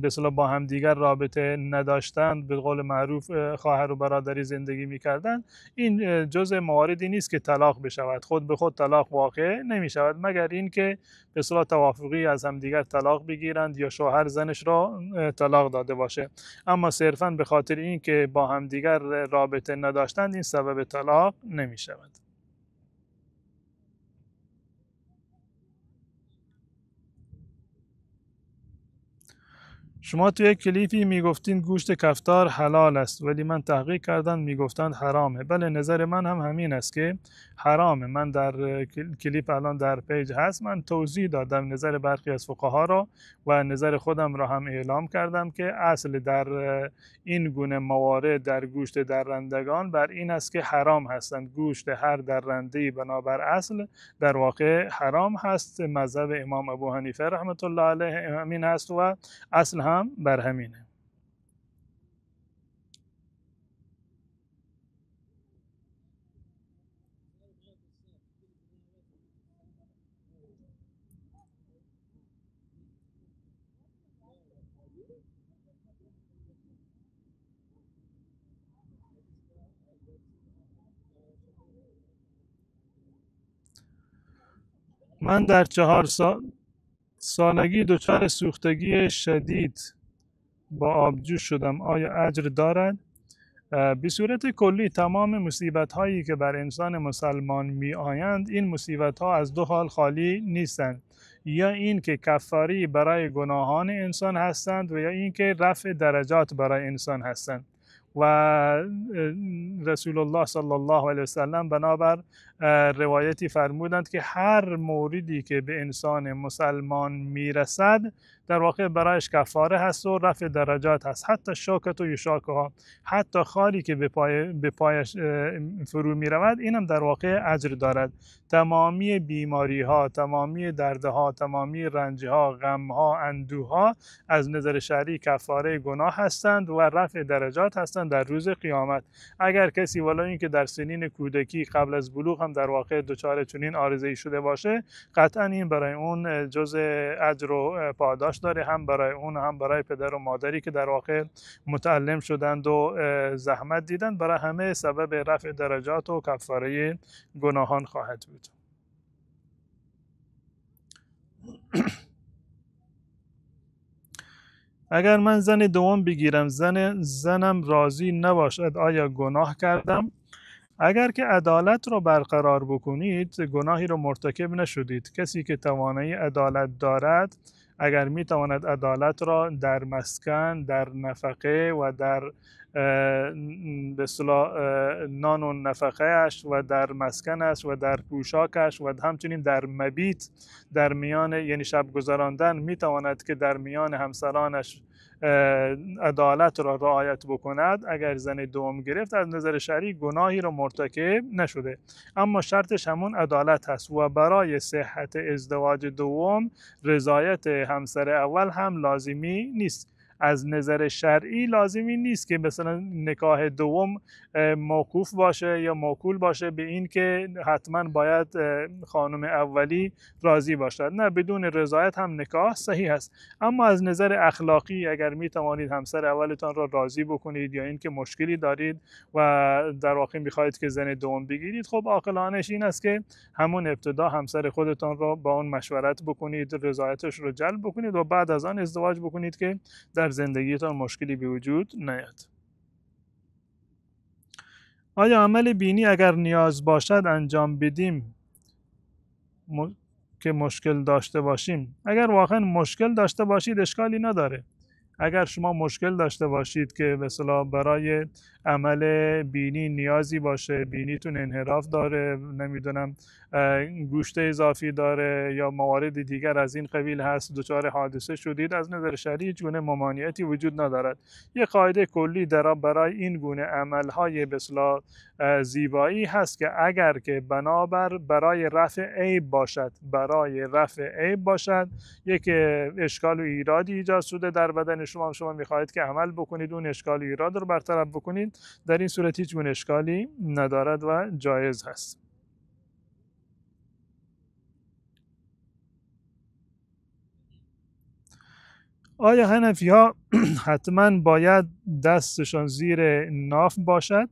به اصطلاح با همدیگر رابطه نداشتند، به قول معروف خواهر و برادری زندگی میکردند، این جزء مواردی نیست که طلاق بشود. خود به خود طلاق واقع نمی شود مگر اینکه به اصطلاح توافقی از همدیگر طلاق بگیرند یا شوهر زنش را طلاق داده باشه. اما صرفاً به خاطر این که با همدیگر رابطه نداشتند این سبب طلاق نمی شود. شما توی یک کلیپی میگفتین گوشت کفتار حلال است، ولی من تحقیق کردم میگفتند حرامه. بله، نظر من هم همین است که حرامه. من در کلیپ الان در پیج هست، من توضیح دادم نظر برخی از فقها را و نظر خودم را هم اعلام کردم که اصل در این گونه موارد در گوشت درندگان بر این است که حرام هستند. گوشت هر درنده‌ای بنابر اصل در واقع حرام هست. مذهب امام ابو حنیفه رحمت الله علیه همین هست و اصل هم بر همینه. من در 4 سالگی دچار سوختگی شدید با آبجو شدم. آیا اجر دارد؟ به صورت کلی تمام مصیبت هایی که بر انسان مسلمان می آیند، این مصیبت ها از دو حال خالی نیستند: یا این که کفاری برای گناهان انسان هستند و یا این که رفع درجات برای انسان هستند. و رسول الله صلی الله علیه وسلم بنابر روایتی فرمودند که هر موردی که به انسان مسلمان میرسد در واقع برایش کفاره هست و رفع درجات هست. حتی شوکت و یشاکها، حتی خاری که به پایش فرو می رود، اینم در واقع اجر دارد. تمامی بیماری ها، تمامی دردها، تمامی رنج ها، غم ها، اندوه ها از نظر شرعی کفاره گناه هستند و رفع درجات هستند در روز قیامت. اگر کسی ولو این که در سنین کودکی قبل از بلوغ هم در واقع دچار چنین عارضه‌ای شده باشه، قطعا این برای اون جزء اجر و پاداش براش داره، هم برای اون هم برای پدر و مادری که در واقع متعلم شدند و زحمت دیدند. برای همه سبب رفع درجات و کفاره گناهان خواهد بود. اگر من زن دوم بگیرم زنم راضی نباشد آیا گناه کردم؟ اگر که عدالت رو برقرار بکنید گناهی رو مرتکب نشدید. کسی که توانایی عدالت دارد اگر می تواند عدالت را در مسکن، در نفقه و در به اصطلاح نان و نفقه اش و در مسکنش و در پوشاکش و همچنین در مبیت در میان، یعنی شب گذراندن، می تواند که در میان همسرانش عدالت را رعایت بکند، اگر زن دوم گرفت از نظر شرعی گناهی را مرتکب نشده. اما شرطش همون عدالت هست و برای صحت ازدواج دوم رضایت همسر اول هم لازمی نیست. از نظر شرعی لازمی نیست که مثلا نکاح دوم موقوف باشه یا موکول باشه به این که حتما باید خانم اولی راضی باشد. نه، بدون رضایت هم نکاح صحیح است. اما از نظر اخلاقی اگر می توانید همسر اولتان را راضی بکنید یا اینکه مشکلی دارید و در واقع میخواهید که زن دوم بگیرید، خب عاقلانش این است که همون ابتدا همسر خودتان را با اون مشورت بکنید، رضایتش رو جلب بکنید و بعد از آن ازدواج بکنید که در زندگیتان مشکلی به وجود نیاد. آیا عمل بینی اگر نیاز باشد انجام بدیم که مشکل داشته باشیم؟ اگر واقعا مشکل داشته باشید اشکالی نداره. اگر شما مشکل داشته باشید که مثلا برای عمل بینی نیازی باشه، بینیتون انحراف داره، نمیدونم گوشت اضافی داره یا موارد دیگر از این قبیل هست، دچار حادثه شدید، از نظر شرعی هیچ گونه ممانعتی وجود ندارد. یک قاعده کلی برای این گونه عملهای به اصطلاح زیبایی هست که اگر که بنابر برای رفع عیب باشد، یک اشکال و ایرادی ایجاد شده در بدن شما میخواهید که عمل بکنید، اون اشکال و ایراد رو برطرف بکنید، در این صورت هیچ گونه اشکالی ندارد و جایز هست. آیا حنفی ها حتما باید دستشان زیر ناف باشد؟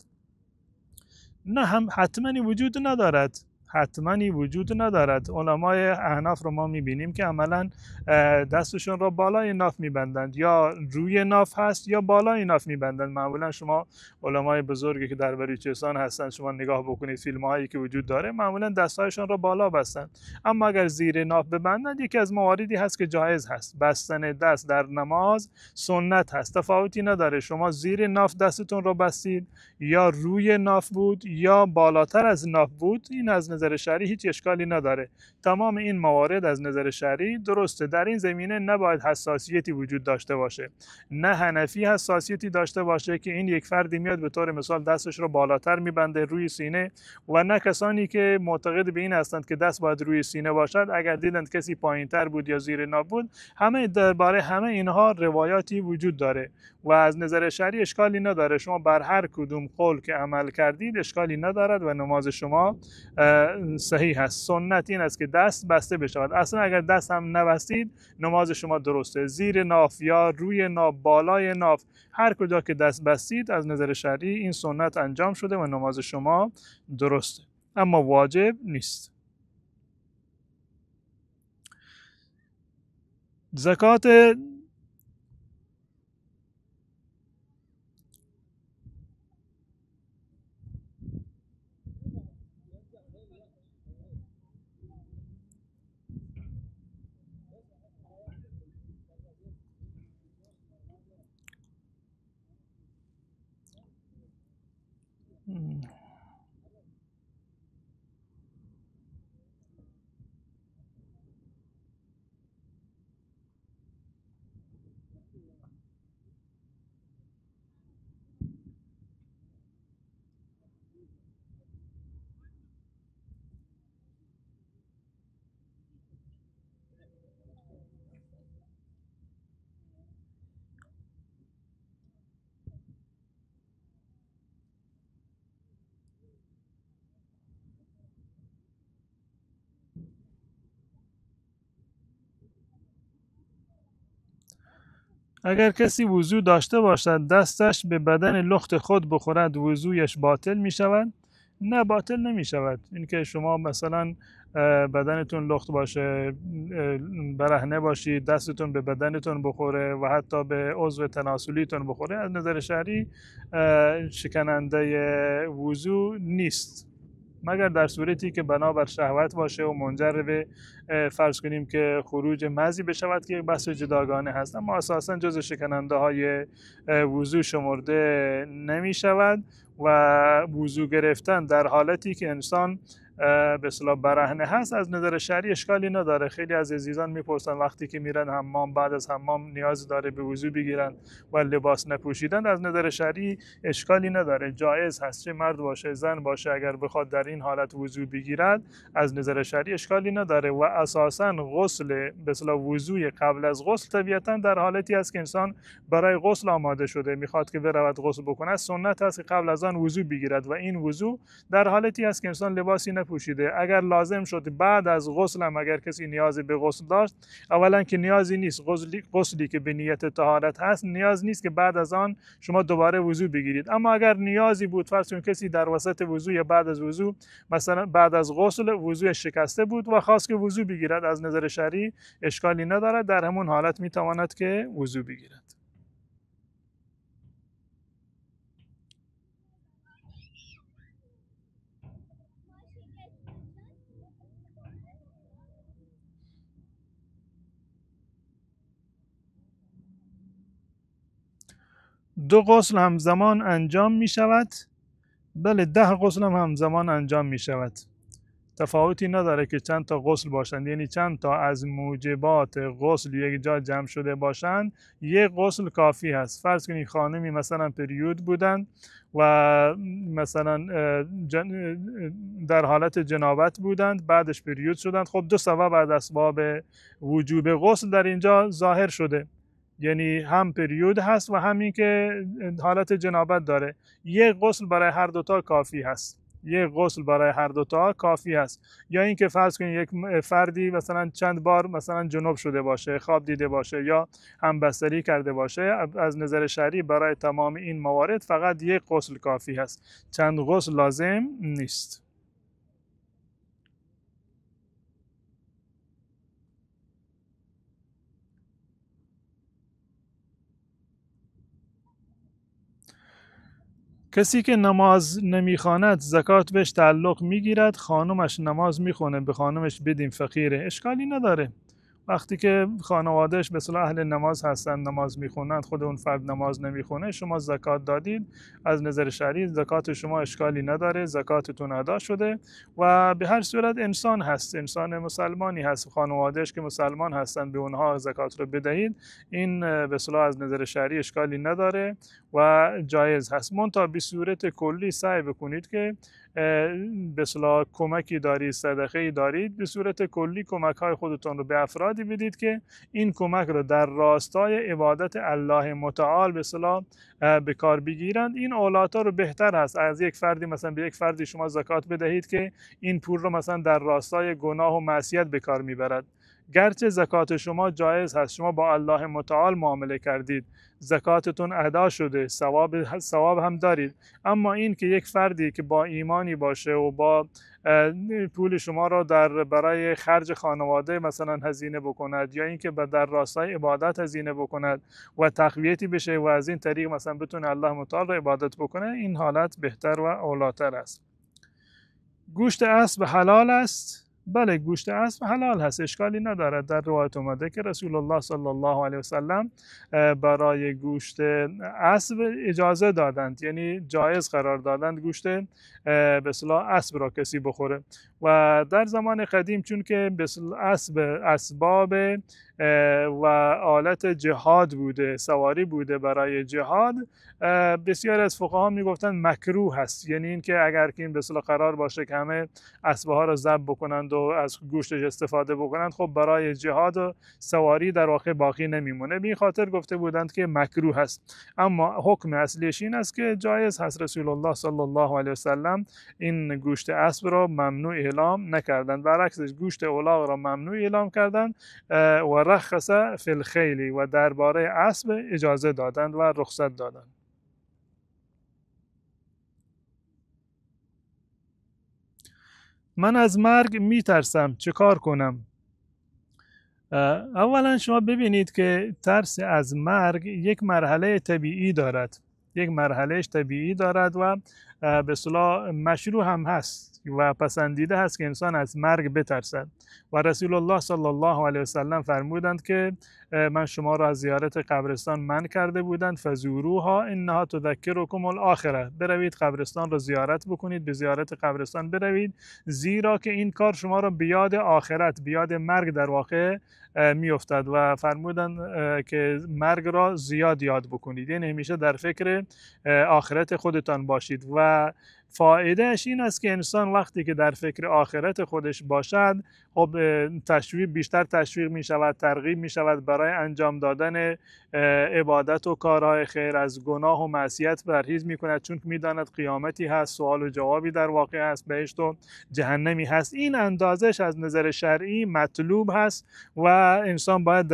نه، هم حتمانی وجود ندارد. علمای احناف رو ما میبینیم که عملا دستشون رو بالای ناف میبندند، یا روی ناف هست یا بالای ناف میبندند. معمولا شما علمای بزرگی که در بلوچستان هستند شما نگاه بکنید فیلم هایی که وجود داره، معمولا دستهایشون رو بالا بستند. اما اگر زیر ناف ببندند یکی از مواردی هست که جایز هست. بستن دست در نماز سنت هست، تفاوتی نداره شما زیر ناف دستتون رو بستید یا روی ناف بود یا بالاتر از ناف بود، این از نظر شرعی هیچ اشکالی نداره. تمام این موارد از نظر شرعی درسته. در این زمینه نباید حساسیتی وجود داشته باشه. نه حنفی حساسیتی داشته باشه که این یک فردی میاد به طور مثال دستش رو بالاتر میبنده روی سینه، و نه کسانی که معتقد به این هستند که دست باید روی سینه باشد اگر دیدند کسی پایینتر بود یا زیر ناف بود. همه درباره همه اینها روایاتی وجود داره و از نظر شرعی اشکالی نداره. شما بر هر کدوم قول که عمل کردید اشکالی ندارد و نماز شما صحیح هست. سنت این است که دست بسته بشود. اصلا اگر دست هم نبستید نماز شما درسته. زیر ناف یا روی ناف، بالای ناف، هر کجا که دست بستید از نظر شرعی این سنت انجام شده و نماز شما درسته، اما واجب نیست. زکات اگر کسی وضو داشته باشد دستش به بدن لخت خود بخورد وضویش باطل می شود؟ نه، باطل نمی شود. اینکه شما مثلا بدنتون لخت باشه، برهنه باشید، دستتون به بدنتون بخوره و حتی به عضو تناسلیتون بخوره، از نظر شرعی شکننده وضو نیست، مگر در صورتی که بنابر شهوت باشه و منجر به فرض کنیم که خروج مزی بشود که یک بحث جداگانه هست، اما اساسا جز شکننده های وضو شمرده نمی شود. و وضو گرفتن در حالتی که انسان به اصطلاح برهنه هست از نظر شرعی اشکالی نداره. خیلی از عزیزان میپرسن وقتی که میرن حمام، بعد از حمام نیاز داره به وضو بگیرن و لباس نپوشیدن، از نظر شرعی اشکالی نداره، جایز هست، چه مرد باشه زن باشه اگر بخواد در این حالت وضو بگیرد از نظر شرعی اشکالی نداره. و اساسا غسل به اصطلاح وضوی قبل از غسل طبیعتا در حالتی است که انسان برای غسل آماده شده، میخواد که برود غسل بکنه، سنت است که قبل از آن وضو بگیرد و این وضو در حالتی است که انسان لباسی نپوشیده. اگر لازم شد بعد از غسل هم اگر کسی نیازی به غسل داشت، اولا که نیازی نیست، غسلی که به نیت طهارت هست نیاز نیست که بعد از آن شما دوباره وضو بگیرید. اما اگر نیازی بود، فرض کنید کسی در وسط وضو یا بعد از وضو، مثلا بعد از غسل وضو شکسته بود و خواست که وضو بگیرد، از نظر شرعی اشکالی ندارد، در همون حالت میتواند که وضو بگیرد. دو غسل همزمان انجام می شود؟ بله، 10 غسل هم همزمان انجام می شود. تفاوتی نداره که چند تا غسل باشند، یعنی چند تا از موجبات غسل یک جا جمع شده باشند، یک غسل کافی هست. فرض کنید خانمی مثلا پریود بودند و مثلا در حالت جنابت بودند، بعدش پریود شدند، خب دو سبب از اسباب وجوب غسل در اینجا ظاهر شده، یعنی هم پریود هست و همین که حالت جنابت داره. یک غسل برای هر دوتا کافی هست، یک غسل برای هر دوتا کافی هست. یا اینکه فرض کنید یک فردی مثلا چند بار مثلا جنوب شده باشه، خواب دیده باشه یا همبستری کرده باشه، از نظر شرعی برای تمام این موارد فقط یک غسل کافی هست، چند غسل لازم نیست. کسی که نماز نمیخواند زکات بهش تعلق میگیرد؟ خانمش نماز میخونه، به خانمش بدیم فقیره، اشکالی نداره. وقتی که خانوادهش به اصطلاح اهل نماز هستن، نماز میخونند، خود اون فرد نماز نمیخونه، شما زکات دادید، از نظر شرعی زکات شما اشکالی نداره، زکاتتون ادا شده. و به هر صورت انسان هست، انسان مسلمانی هست، خانوادهش که مسلمان هستن به اونها زکات رو بدهید، این به اصطلاح از نظر شرعی اشکالی نداره و جایز هست. منتها به صورت کلی سعی بکنید که به اصطلاح کمکی دارید، صدقه‌ای دارید، به صورت کلی کمک های خودتون رو به افرادی بدید که این کمک رو در راستای عبادت الله متعال به اصطلاح به کار بگیرند. این اولادها رو بهتر هست از یک فردی، مثلا به یک فردی شما زکات بدهید که این پول رو مثلا در راستای گناه و معصیت به کار میبرد. گرچه زکات شما جایز هست، شما با الله متعال معامله کردید، زکاتتون ادا شده، ثواب هم دارید، اما این که یک فردی که با ایمانی باشه و با پول شما را برای خرج خانواده مثلا هزینه بکند، یا اینکه در راستای عبادت هزینه بکند و تقویتی بشه و از این طریق مثلا بتونه الله متعال را عبادت بکنه، این حالت بهتر و اولاتر است. گوشت اسب حلال است؟ بله، گوشت اسب حلال هست، اشکالی ندارد. در روایت اومده که رسول الله صلی الله علیه وسلم برای گوشت اسب اجازه دادند، یعنی جایز قرار دادند گوشت به اصطلاح اسب را کسی بخوره. و در زمان قدیم چون که به اصطلاح اسباب و آلت جهاد بوده، سواری بوده برای جهاد، بسیاری از فقها میگفتند مکروه هست، یعنی اینکه اگر که این به اصطلاح قرار باشه که همه اسبه ها را ذبح بکنند و از گوشتش استفاده بکنند، خب برای جهاد و سواری در واقع باقی نمیمونه، به این خاطر گفته بودند که مکروه هست. اما حکم اصلیش این است که جایز هست. رسول الله صلی الله علیه وسلم این گوشت اسب را ممنوع اعلام نکردند، برعکسش گوشت الاغ را ممنوع اعلام کردند و رخص فی الخیل و درباره اسب اجازه دادند و رخصت دادند. من از مرگ میترسم، چه کار کنم؟ اولا شما ببینید که ترس از مرگ یک مرحله طبیعی دارد، یک مرحلهش طبیعی دارد و به اصطلاح مشروع هم هست و پسندیده هست که انسان از مرگ بترسد و رسول الله صلی الله علیه و سلم فرمودند که من شما را از زیارت قبرستان منع کرده بودند، فزوروها انها تذکرکم الاخره، بروید قبرستان را زیارت بکنید، به زیارت قبرستان بروید، زیرا که این کار شما را به یاد آخرت، به یاد مرگ در واقع میافتد و فرمودند که مرگ را زیاد یاد بکنید، یعنی همیشه در فکر آخرت خودتان باشید و فایدهش این است که انسان وقتی که در فکر آخرت خودش باشد، خب بیشتر تشویق می شود، ترغیب می شود برای انجام دادن عبادت و کارهای خیر، از گناه و معصیت پرهیز می کند، چون می داند قیامتی هست، سوال و جوابی در واقع هست، بهشت و جهنمی هست. این اندازش از نظر شرعی مطلوب هست و انسان باید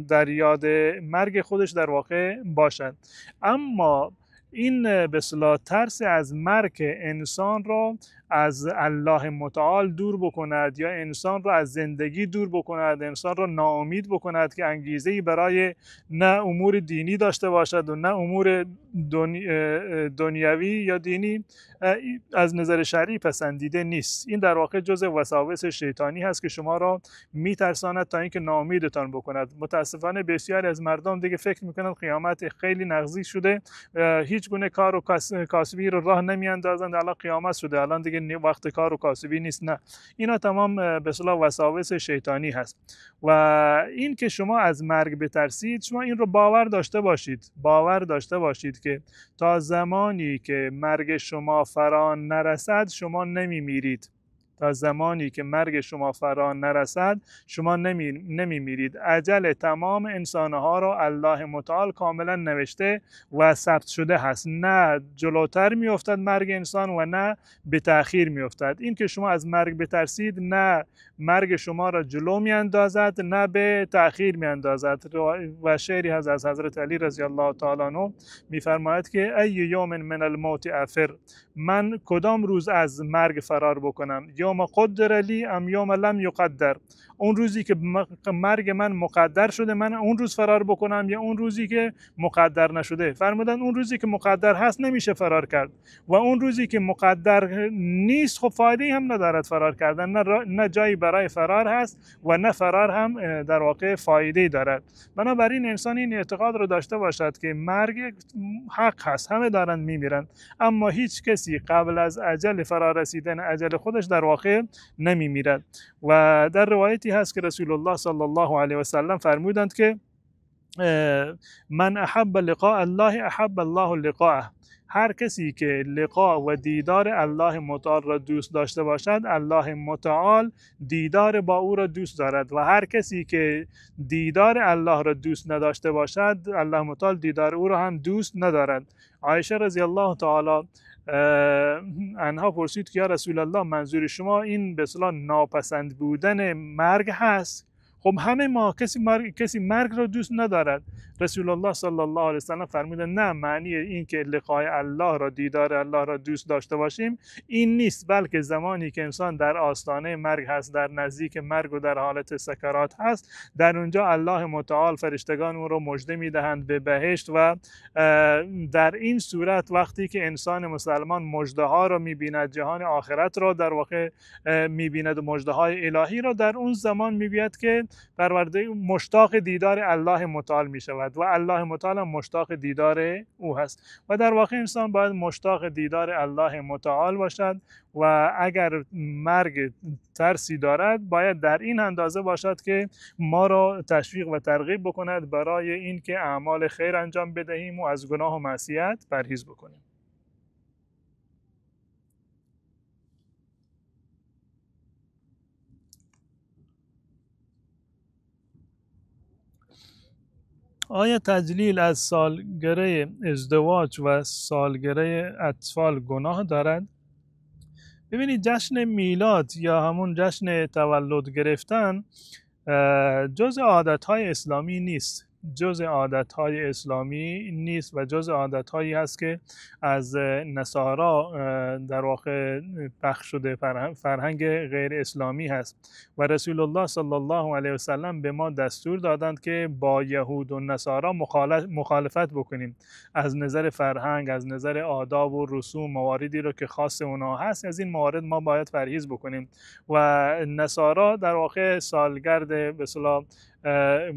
در یاد مرگ خودش در واقع باشد. اما این به اصطلاح ترس از مرگ انسان را از الله متعال دور بکند یا انسان را از زندگی دور بکند، انسان را ناامید بکند که انگیزه‌ای برای نه امور دینی داشته باشد و نه امور دنیوی یا دینی، از نظر شرعی پسندیده نیست. این در واقع جزء وساوس شیطانی هست که شما را میترساند تا اینکه ناامیدتان بکند. متاسفانه بسیاری از مردم دیگه فکر میکنند قیامت خیلی نزدیک شده، هیچ گونه کار و کاسبی رو راه نمیاندازند، الان قیامت شده، الان دیگه وقت کار و کاسبی نیست. نه، اینا تمام به اصطلاح وساوس شیطانی هست. و این که شما از مرگ بترسید، شما این رو باور داشته باشید که تا زمانی که مرگ شما فرا نرسد شما نمیمیرید. تا زمانی که مرگ شما فرا نرسد شما نمیمیرید. اجل تمام انسانها را الله متعال کاملا نوشته و ثبت شده هست، نه جلوتر میافتد مرگ انسان و نه به تأخیر میافتد. این که شما از مرگ بترسید، نه مرگ شما را جلو میاندازد نه به تأخیر میاندازد. و شعری هست از حضرت علی رضی الله تعالی عنه میفرماید که ای یوم من الموت افر، من کدام روز از مرگ فرار بکنم، یوم قدر لی ام یوم لم یقدر، اون روزی که مرگ من مقدر شده من اون روز فرار بکنم یا اون روزی که مقدر نشده. فرمودن اون روزی که مقدر هست نمیشه فرار کرد و اون روزی که مقدر نیست خب فایده هم ندارد فرار کردن، نه جایی برای فرار هست و نه فرار هم در واقع فایده دارد. بنابراین انسان این اعتقاد رو داشته باشد که مرگ حق هست، همه دارند میمیرند، اما هیچ کسی قبل از اجل فرا رسیدن اجل خودش در واقع نمیمیرد. و در روایتی هست که رسول الله صلی الله علیه و سلم فرمودند که من احب لقاء الله احب الله لقاءه، هر کسی که لقا و دیدار الله متعال را دوست داشته باشد الله متعال دیدار با او را دوست دارد و هر کسی که دیدار الله را دوست نداشته باشد الله متعال دیدار او را هم دوست ندارد. عایشه رضی الله تعالی عنها پرسید که یا رسول الله منظور شما این به اصطلاح ناپسند بودن مرگ هست؟ خب همه ما کسی مرگ را دوست ندارد. رسول الله صلی الله علیه وسلم فرمودند نه، معنی این که لقای الله را دیدار الله را دوست داشته باشیم این نیست، بلکه زمانی که انسان در آستانه مرگ هست، در نزدیک مرگ و در حالت سکرات هست، در اونجا الله متعال فرشتگان اون رو مژده میدهند به بهشت و در این صورت وقتی که انسان مسلمان مژده ها را میبیند، جهان آخرت را در واقع میبیند و مژده های الهی را، در اون زمان میبیند که پرورده مشتاق دیدار الله متعال می شود و الله متعال هم مشتاق دیدار او هست و در واقع انسان باید مشتاق دیدار الله متعال باشد و اگر مرگ ترسی دارد باید در این اندازه باشد که ما را تشویق و ترغیب بکند برای این که اعمال خیر انجام بدهیم و از گناه و معصیت پرهیز بکنیم. آیا تجلیل از سالگره ازدواج و سالگره اطفال گناه دارد؟ ببینید جشن میلاد یا همون جشن تولد گرفتن جز عادتهای اسلامی نیست، جز عادتهای اسلامی نیست و جز عادتهایی هست که از نصارا در واقع پخش شده، فرهنگ غیر اسلامی هست و رسول الله صلی الله علیه و سلم به ما دستور دادند که با یهود و نصارا مخالفت بکنیم، از نظر فرهنگ، از نظر آداب و رسوم، مواردی رو که خاص اونا هست از این موارد ما باید پرهیز بکنیم و نصارا در واقع سالگرد به اصطلاح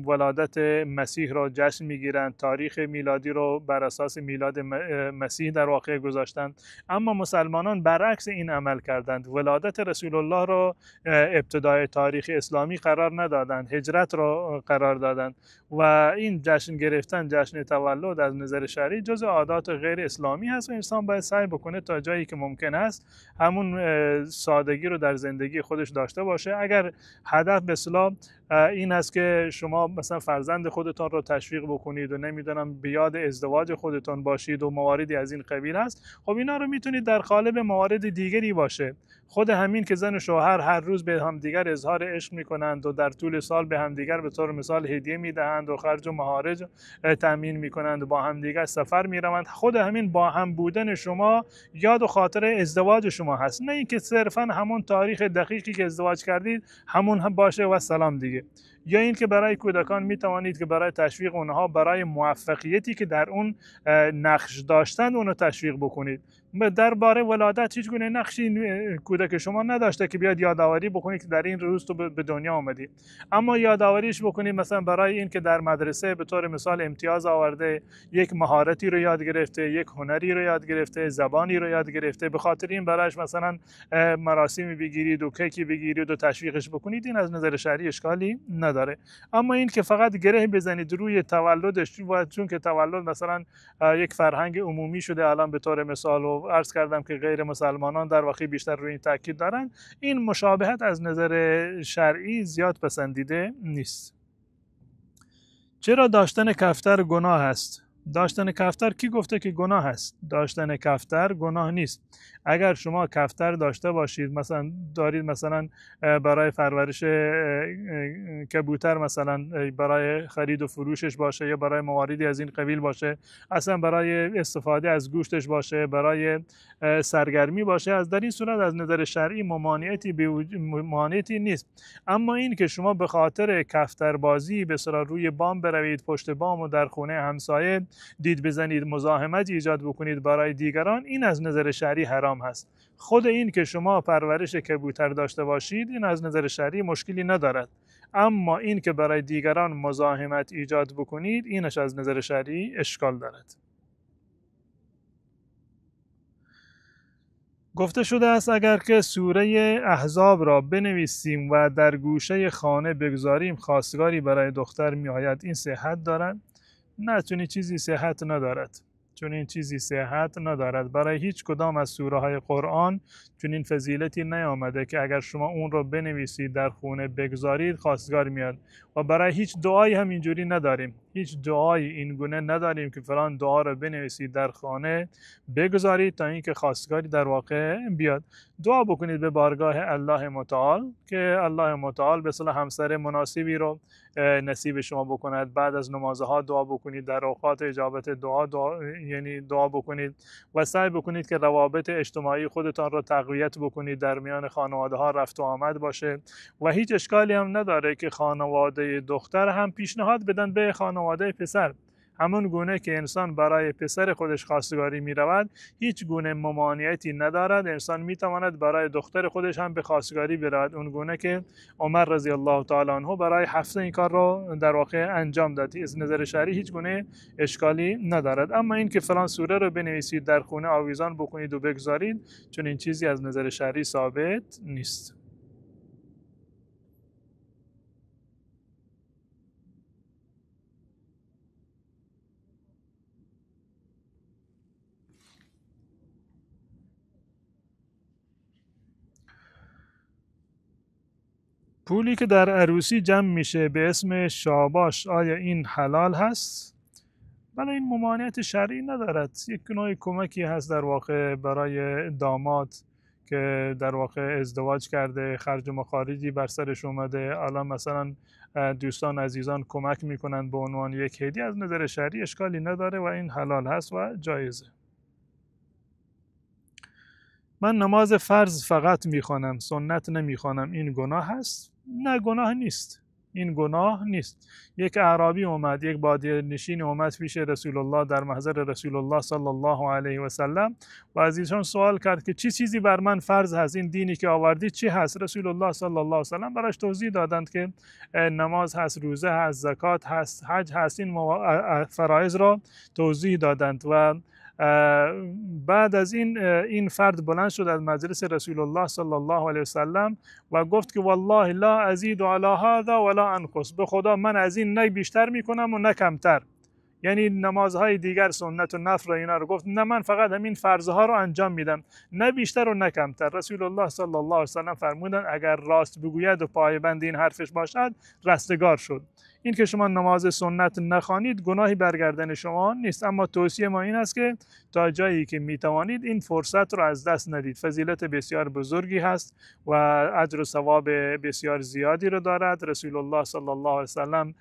ولادت مسیح را جشن میگیرند، تاریخ میلادی رو بر اساس میلاد مسیح در واقع گذاشتند، اما مسلمانان برعکس این عمل کردند، ولادت رسول الله را ابتدای تاریخ اسلامی قرار ندادند، هجرت را قرار دادند و این جشن گرفتن، جشن تولد از نظر شرعی جز عادات غیر اسلامی هست و انسان باید سعی بکنه تا جایی که ممکن است همون سادگی رو در زندگی خودش داشته باشه. اگر هدف به اصطلاح این است که شما مثلا فرزند خودتان رو تشویق بکنید و نمیدونم به یاد ازدواج خودتان باشید و مواردی از این قبیل هست، خب اینا رو میتونید در قالب موارد دیگری باشه. خود همین که زن و شوهر هر روز به همدیگر اظهار عشق میکنند و در طول سال به همدیگر به طور مثال هدیه میدهند و خرج و مخارج تامین میکنند و با همدیگر سفر میروند، خود همین با هم بودن شما یاد و خاطر ازدواج شما هست، نه اینکه صرفا همون تاریخ دقیقی که ازدواج کردید همون هم باشه و سلام دیگه. یا این که برای کودکان می توانید که برای تشویق اونها برای موفقیتی که در اون نقش داشتن اونو تشویق بکنید. درباره ولادت هیچ گونه نقشی کودک شما نداشته که بیاد یادآوری بکنید که در این روز تو به دنیا آمدی، اما یادآوریش بکنید مثلا برای این که در مدرسه به طور مثال امتیاز آورده، یک مهارتی رو یاد گرفته، یک هنری رو یاد گرفته، زبانی رو یاد گرفته، به خاطر این برایش مثلا مراسمی بگیرید و کیکی بگیرید و تشویقش بکنید، این از نظر شرعی اشکالی نداره. اما این که فقط گره بزنید روی تولدش و چون که تولد مثلا یک فرهنگ عمومی شده الان به طور مثال و عرض کردم که غیر مسلمانان در واقع بیشتر روی این تاکید دارن، این مشابهت از نظر شرعی زیاد پسندیده نیست. چرا داشتن کفتر گناه است؟ داشتن کفتر کی گفته که گناه است؟ داشتن کفتر گناه نیست. اگر شما کفتر داشته باشید، مثلا دارید مثلا برای پرورش کبوتر، مثلا برای خرید و فروشش باشه یا برای مواردی از این قبیل باشه، اصلا برای استفاده از گوشتش باشه، برای سرگرمی باشه، از در این صورت از نظر شرعی ممانعتی نیست. اما این که شما به خاطر کفتر بازی به اصطلاح روی بام بروید، پشت بام و در خونه همسایه دید بزنید، مزاحمت ایجاد بکنید برای دیگران، این از نظر شرعی حرام هست. خود این که شما پرورش کبوتر داشته باشید این از نظر شرعی مشکلی ندارد، اما این که برای دیگران مزاحمت ایجاد بکنید اینش از نظر شرعی اشکال دارد. گفته شده است اگر که سوره احزاب را بنویسیم و در گوشه خانه بگذاریم خواستگاری برای دختر می آید، این صحت دارد؟ نه، چون این چیزی صحت ندارد. چون این چیزی صحت ندارد. برای هیچ کدام از سوره های قرآن چون این فضیلتی نیامده که اگر شما اون رو بنویسید در خونه بگذارید خواستگار میاد، و برای هیچ دعایی هم اینجوری نداریم. هیچ دعایی این گونه نداریم که فلان دعا رو بنویسید در خانه بگذارید تا اینکه خواستگاری در واقع بیاد. دعا بکنید به بارگاه الله متعال که الله متعال به اصطلاح همسر مناسبی رو نصیب شما بکند. بعد از نمازها دعا بکنید، در اوقات اجابت یعنی دعا بکنید و سعی بکنید که روابط اجتماعی خودتان رو تقویت بکنید، در میان خانواده ها رفت و آمد باشه و هیچ اشکالی هم نداره که خانواده دختر هم پیشنهاد بدن به خانواده پسر. همون گونه که انسان برای پسر خودش خواستگاری می رود هیچ گونه ممانعتی ندارد، انسان می تواند برای دختر خودش هم به خواستگاری برود، اون گونه که عمر رضی الله تعالی عنه برای حفصه این کار رو در واقع انجام داد. از نظر شرعی هیچ گونه اشکالی ندارد. اما این که فلان سوره رو بنویسید در خونه آویزان بکنید و بگذارید، چون این چیزی از نظر شرعی ثابت نیست. پولی که در عروسی جمع میشه به اسم شاباش، آیا این حلال هست؟ بله، این ممانعت شرعی ندارد. یک نوع کمکی هست در واقع برای داماد که در واقع ازدواج کرده، خرج و مخارجی بر سرش اومده، الان مثلا دوستان عزیزان کمک میکنن به عنوان یک هدیه، از نظر شرعی اشکالی نداره و این حلال هست و جایزه. من نماز فرض فقط میخوانم، سنت نمیخوانم، این گناه هست؟ نه، گناه نیست، این گناه نیست. یک اعرابی اومد، یک بادیه نشین اومد پیش رسول الله در محضر رسول الله صلی الله علیه و سلم و از ایشان سوال کرد که چی چیزی بر من فرض هست، این دینی که آوردی چی هست؟ رسول الله صلی الله علیه و سلم براش توضیح دادند که نماز هست، روزه هست، زکات هست، حج هست، این فرایض را توضیح دادند و بعد از این فرد بلند شد از مجلس رسول الله صلی الله علیه وسلم و گفت که والله لا ازید علی هذا ولا انقص، به خدا من از این نه بیشتر میکنم و نه کمتر. یعنی نمازهای دیگر سنت و نفل اینا رو گفت نه، من فقط همین فرضها رو انجام میدم، نه بیشتر و نه کمتر. رسول الله صلی الله علیه وسلم فرمودند اگر راست بگوید و پایبند این حرفش باشد رستگار شد. این که شما نماز سنت نخوانید گناهی برگردن شما نیست، اما توصیه ما این است که تا جایی که میتوانید این فرصت رو از دست ندید. فضیلت بسیار بزرگی هست و اجر و ثواب بسیار زیادی رو دارد. رسول الله صلی الله علیه وسلم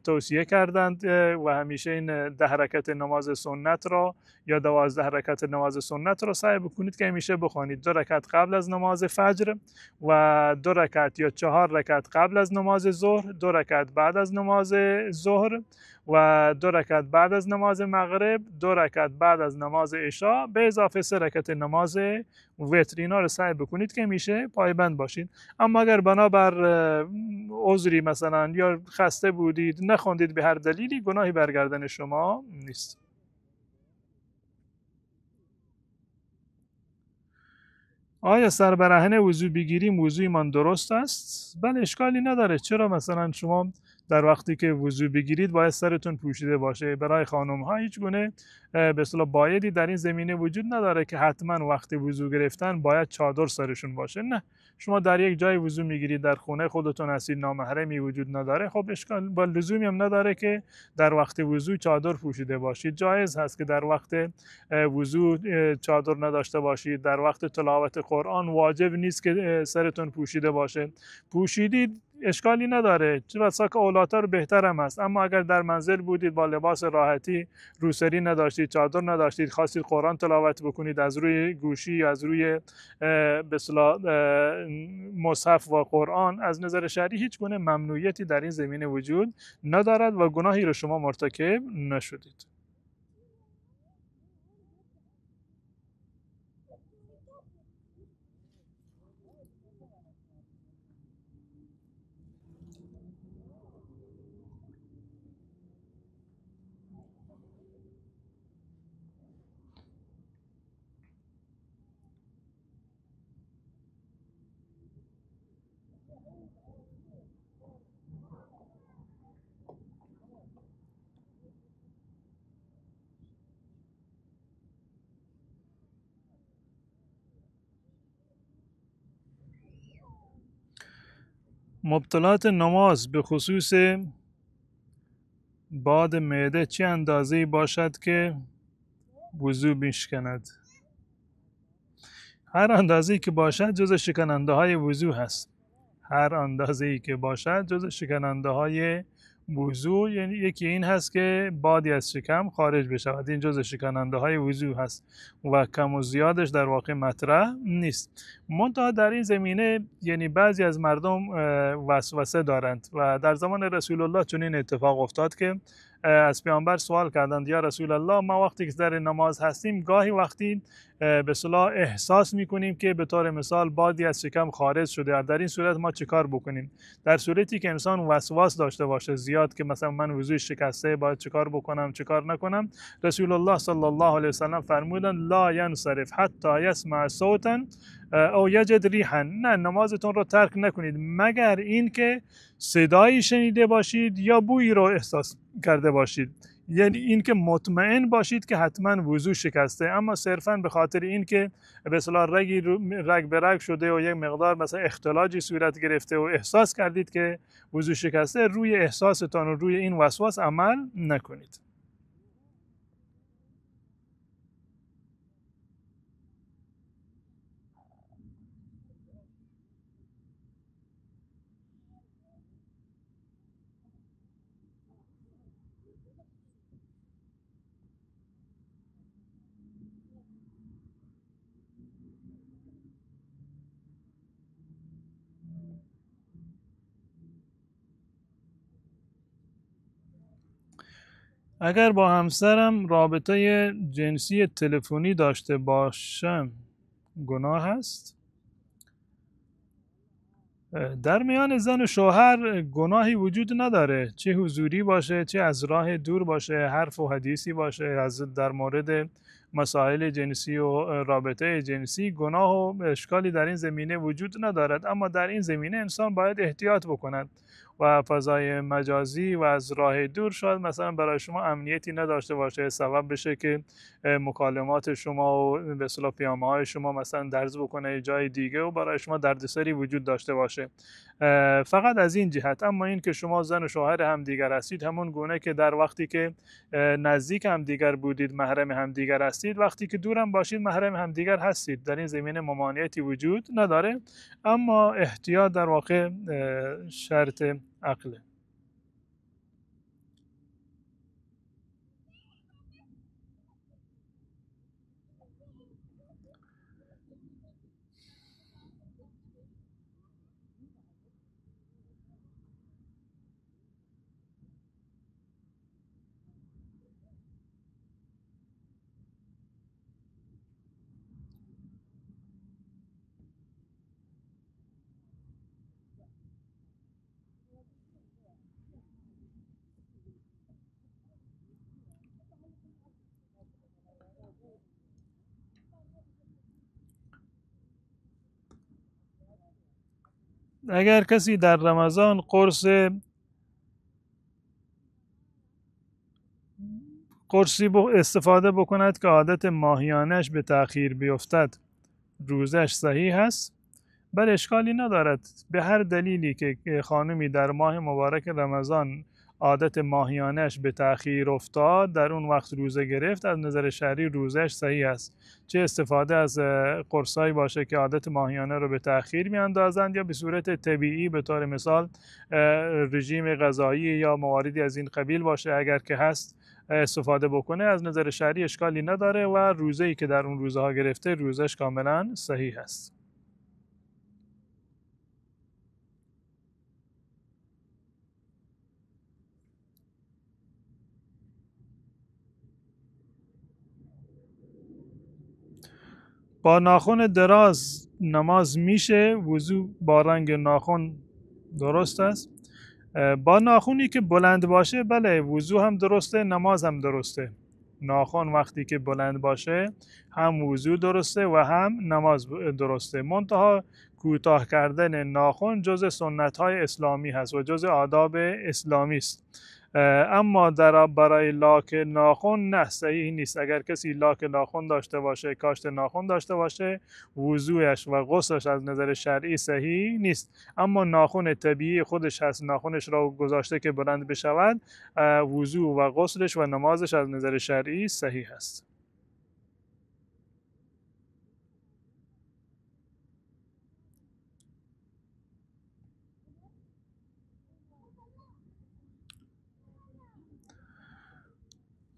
توصیه کردند و همیشه این 10 رکعت نماز سنت را یا 12 رکعت نماز سنت را سعی بکنید که همیشه بخوانید. 2 رکعت قبل از نماز فجر و 2 رکعت یا 4 رکعت قبل از نماز ظهر، 2 رکعت بعد از نماز ظهر و 2 رکعت بعد از نماز مغرب، 2 رکعت بعد از نماز عشاء به اضافه 3 رکعت نماز وتر. اینا رو سعی بکنید که همیشه پایبند باشید. اما اگر بنابر عذری مثلا یا خسته بودید نخوندید به هر دلیلی، گناهی برگردن شما نیست. آیا سر برهنه وضو بگیریم وضوی من درست است؟ بله، اشکالی نداره. چرا مثلا شما در وقتی که وضو بگیرید باید سرتون پوشیده باشه؟ برای خانم ها هیچ گونه به اصطلاح بایدی در این زمینه وجود نداره که حتما وقتی وضو گرفتن باید چادر سرشون باشه. نه، شما در یک جای وضو میگیرید، در خونه خودتون هستید، نامحرمی وجود نداره، خب اشکال با لزومی هم نداره که در وقت وضو چادر پوشیده باشید. جایز هست که در وقت وضو چادر نداشته باشید. در وقت تلاوت قرآن واجب نیست که سرتون پوشیده باشه. پوشیدید اشکالی نداره، چه بسا که اولاتر بهتر هم است. اما اگر در منزل بودید با لباس راحتی، روسری نداشتید، چادر نداشتید، خواستید قرآن تلاوت بکنید از روی گوشی یا از روی به اصطلاح مصحف و قرآن، از نظر شرعی هیچ گونه ممنوعیتی در این زمینه وجود ندارد و گناهی رو شما مرتکب نشدید. مبطلات نماز به خصوص باد معده چه اندازه‌ای باشد که وضو میشکند؟ هر اندازه‌ای که باشد جز شکننده های وضو هست. هر اندازه‌ای که باشد جز شکننده های وضو، یعنی یکی این هست که بادی از شکم خارج بشود، این جز شکننده های وضو هست و کم و زیادش در واقع مطرح نیست. منتها در این زمینه یعنی بعضی از مردم وسوسه دارند و در زمان رسول الله چنین اتفاق افتاد که از پیامبر سوال کردند یا رسول الله، ما وقتی که در نماز هستیم گاهی وقتی به اصطلاح احساس میکنیم که به طور مثال بادی از شکم خارج شده، در این صورت ما چیکار بکنیم؟ در صورتی که انسان وسواس داشته باشه زیاد که مثلا من وضوی شکسته، باید چیکار بکنم چیکار نکنم، رسول الله صلی الله علیه وسلم فرمودند لا ینصرف حتی یسمع صوتا او یجد ریحا، نه، نمازتون رو ترک نکنید مگر اینکه صدایی شنیده باشید یا بویی رو احساس کرده باشید، یعنی اینکه مطمئن باشید که حتما وضو شکسته. اما صرفا به خاطر اینکه به اصطلاح رگ به رگ شده و یک مقدار مثلا اختلاجی صورت گرفته و احساس کردید که وضو شکسته، روی احساستان و روی این وسواس عمل نکنید. اگر با همسرم رابطه جنسی تلفنی داشته باشم گناه است؟ در میان زن و شوهر گناهی وجود نداره، چه حضوری باشه چه از راه دور باشه، حرف و حدیثی باشه از در مورد مسائل جنسی و رابطه جنسی، گناه و اشکالی در این زمینه وجود ندارد. اما در این زمینه انسان باید احتیاط بکند و فضای مجازی و از راه دور شاید مثلا برای شما امنیتی نداشته باشه، سبب بشه که مکالمات شما و به اصطلاح پیامه‌های شما مثلا درز بکنه جای دیگه و برای شما دردسری وجود داشته باشه. فقط از این جهت. اما این که شما زن و شوهر همدیگر هستید همون گونه که در وقتی که نزدیک همدیگر بودید محرم همدیگر هستید، وقتی که دور هم باشید محرم همدیگر هستید، در این زمینه ممانعتی وجود نداره. اما احتیاط در واقع شرط عقله. اگر کسی در رمضان قرصی استفاده بکند که عادت ماهیانش به تأخیر بیفتد، روزش صحیح است؟ بله، اشکالی ندارد. به هر دلیلی که خانمی در ماه مبارک رمضان عادت ماهیانش به تأخیر افتاد، در اون وقت روزه گرفت، از نظر شرعی روزش صحیح است. چه استفاده از قرصایی باشه که عادت ماهیانه رو به تأخیر میاندازند، یا به صورت طبیعی به طور مثال رژیم غذایی یا مواردی از این قبیل باشه، اگر که هست استفاده بکنه، از نظر شرعی اشکالی نداره و روزه‌ای که در اون روزها گرفته روزش کاملا صحیح است. با ناخن دراز نماز میشه؟ وضو با رنگ ناخن درست است؟ با ناخونی که بلند باشه بله، وضو هم درسته نماز هم درسته. ناخن وقتی که بلند باشه هم وضو درسته و هم نماز درسته. منتها کوتاه کردن ناخن جز سنت های اسلامی هست و جز آداب اسلامی است. اما برای لاک ناخن نه، صحیح نیست. اگر کسی لاک ناخن داشته باشه، کاشت ناخن داشته باشه، وضویش و غسلش از نظر شرعی صحیح نیست. اما ناخن طبیعی خودش هست، ناخنش را گذاشته که بلند بشود، وضو و غسلش و نمازش از نظر شرعی صحیح است.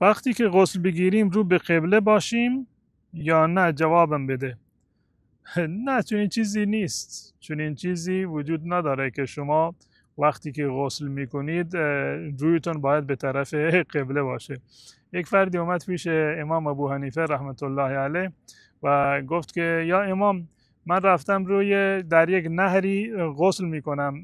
وقتی که غسل بگیریم رو به قبله باشیم یا نه؟ جوابم بده. نه، چون این چیزی نیست. چون این چیزی وجود نداره که شما وقتی که غسل میکنید رویتون باید به طرف قبله باشه. یک فردی اومد پیش امام ابو حنیفه رحمت الله علیه و گفت که یا امام، من رفتم در یک نهری غسل میکنم،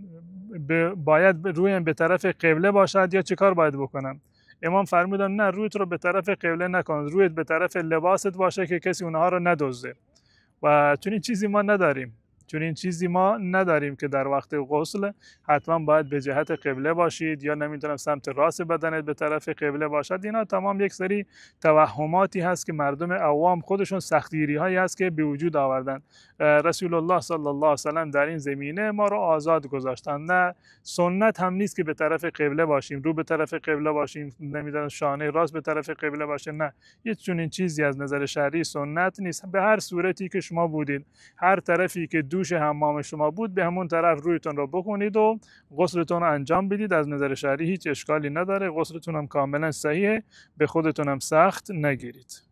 باید رویم به طرف قبله باشد یا چه کار باید بکنم؟ امام فرمودن نه، رویت رو به طرف قبله نکن، رویت به طرف لباست باشه که کسی اونها رو ندزده. و چون این چیزی ما نداریم. چون این چیزی ما نداریم که در وقت غسل حتما باید به جهت قبله باشید یا نمیدونم سمت راست بدنت به طرف قبله باشد. اینا تمام یک سری توهماتی هست که مردم عوام خودشون سختگیری هایی هست که به وجود آوردن. رسول الله صلی الله علیه و سلم در این زمینه ما رو آزاد گذاشتن. نه سنت هم نیست که به طرف قبله باشیم، رو به طرف قبله باشیم، نمیدونم شانه راست به طرف قبله باشه. نه، یه چنین چیزی از نظر شرعی سنت نیست. به هر صورتی که شما بودید، هر طرفی که دوش حمام شما بود، به همون طرف رویتون رو بکنید و غسلتون رو انجام بدید. از نظر شرعی هیچ اشکالی نداره، غسلتون هم کاملا صحیحه، به خودتون هم سخت نگیرید.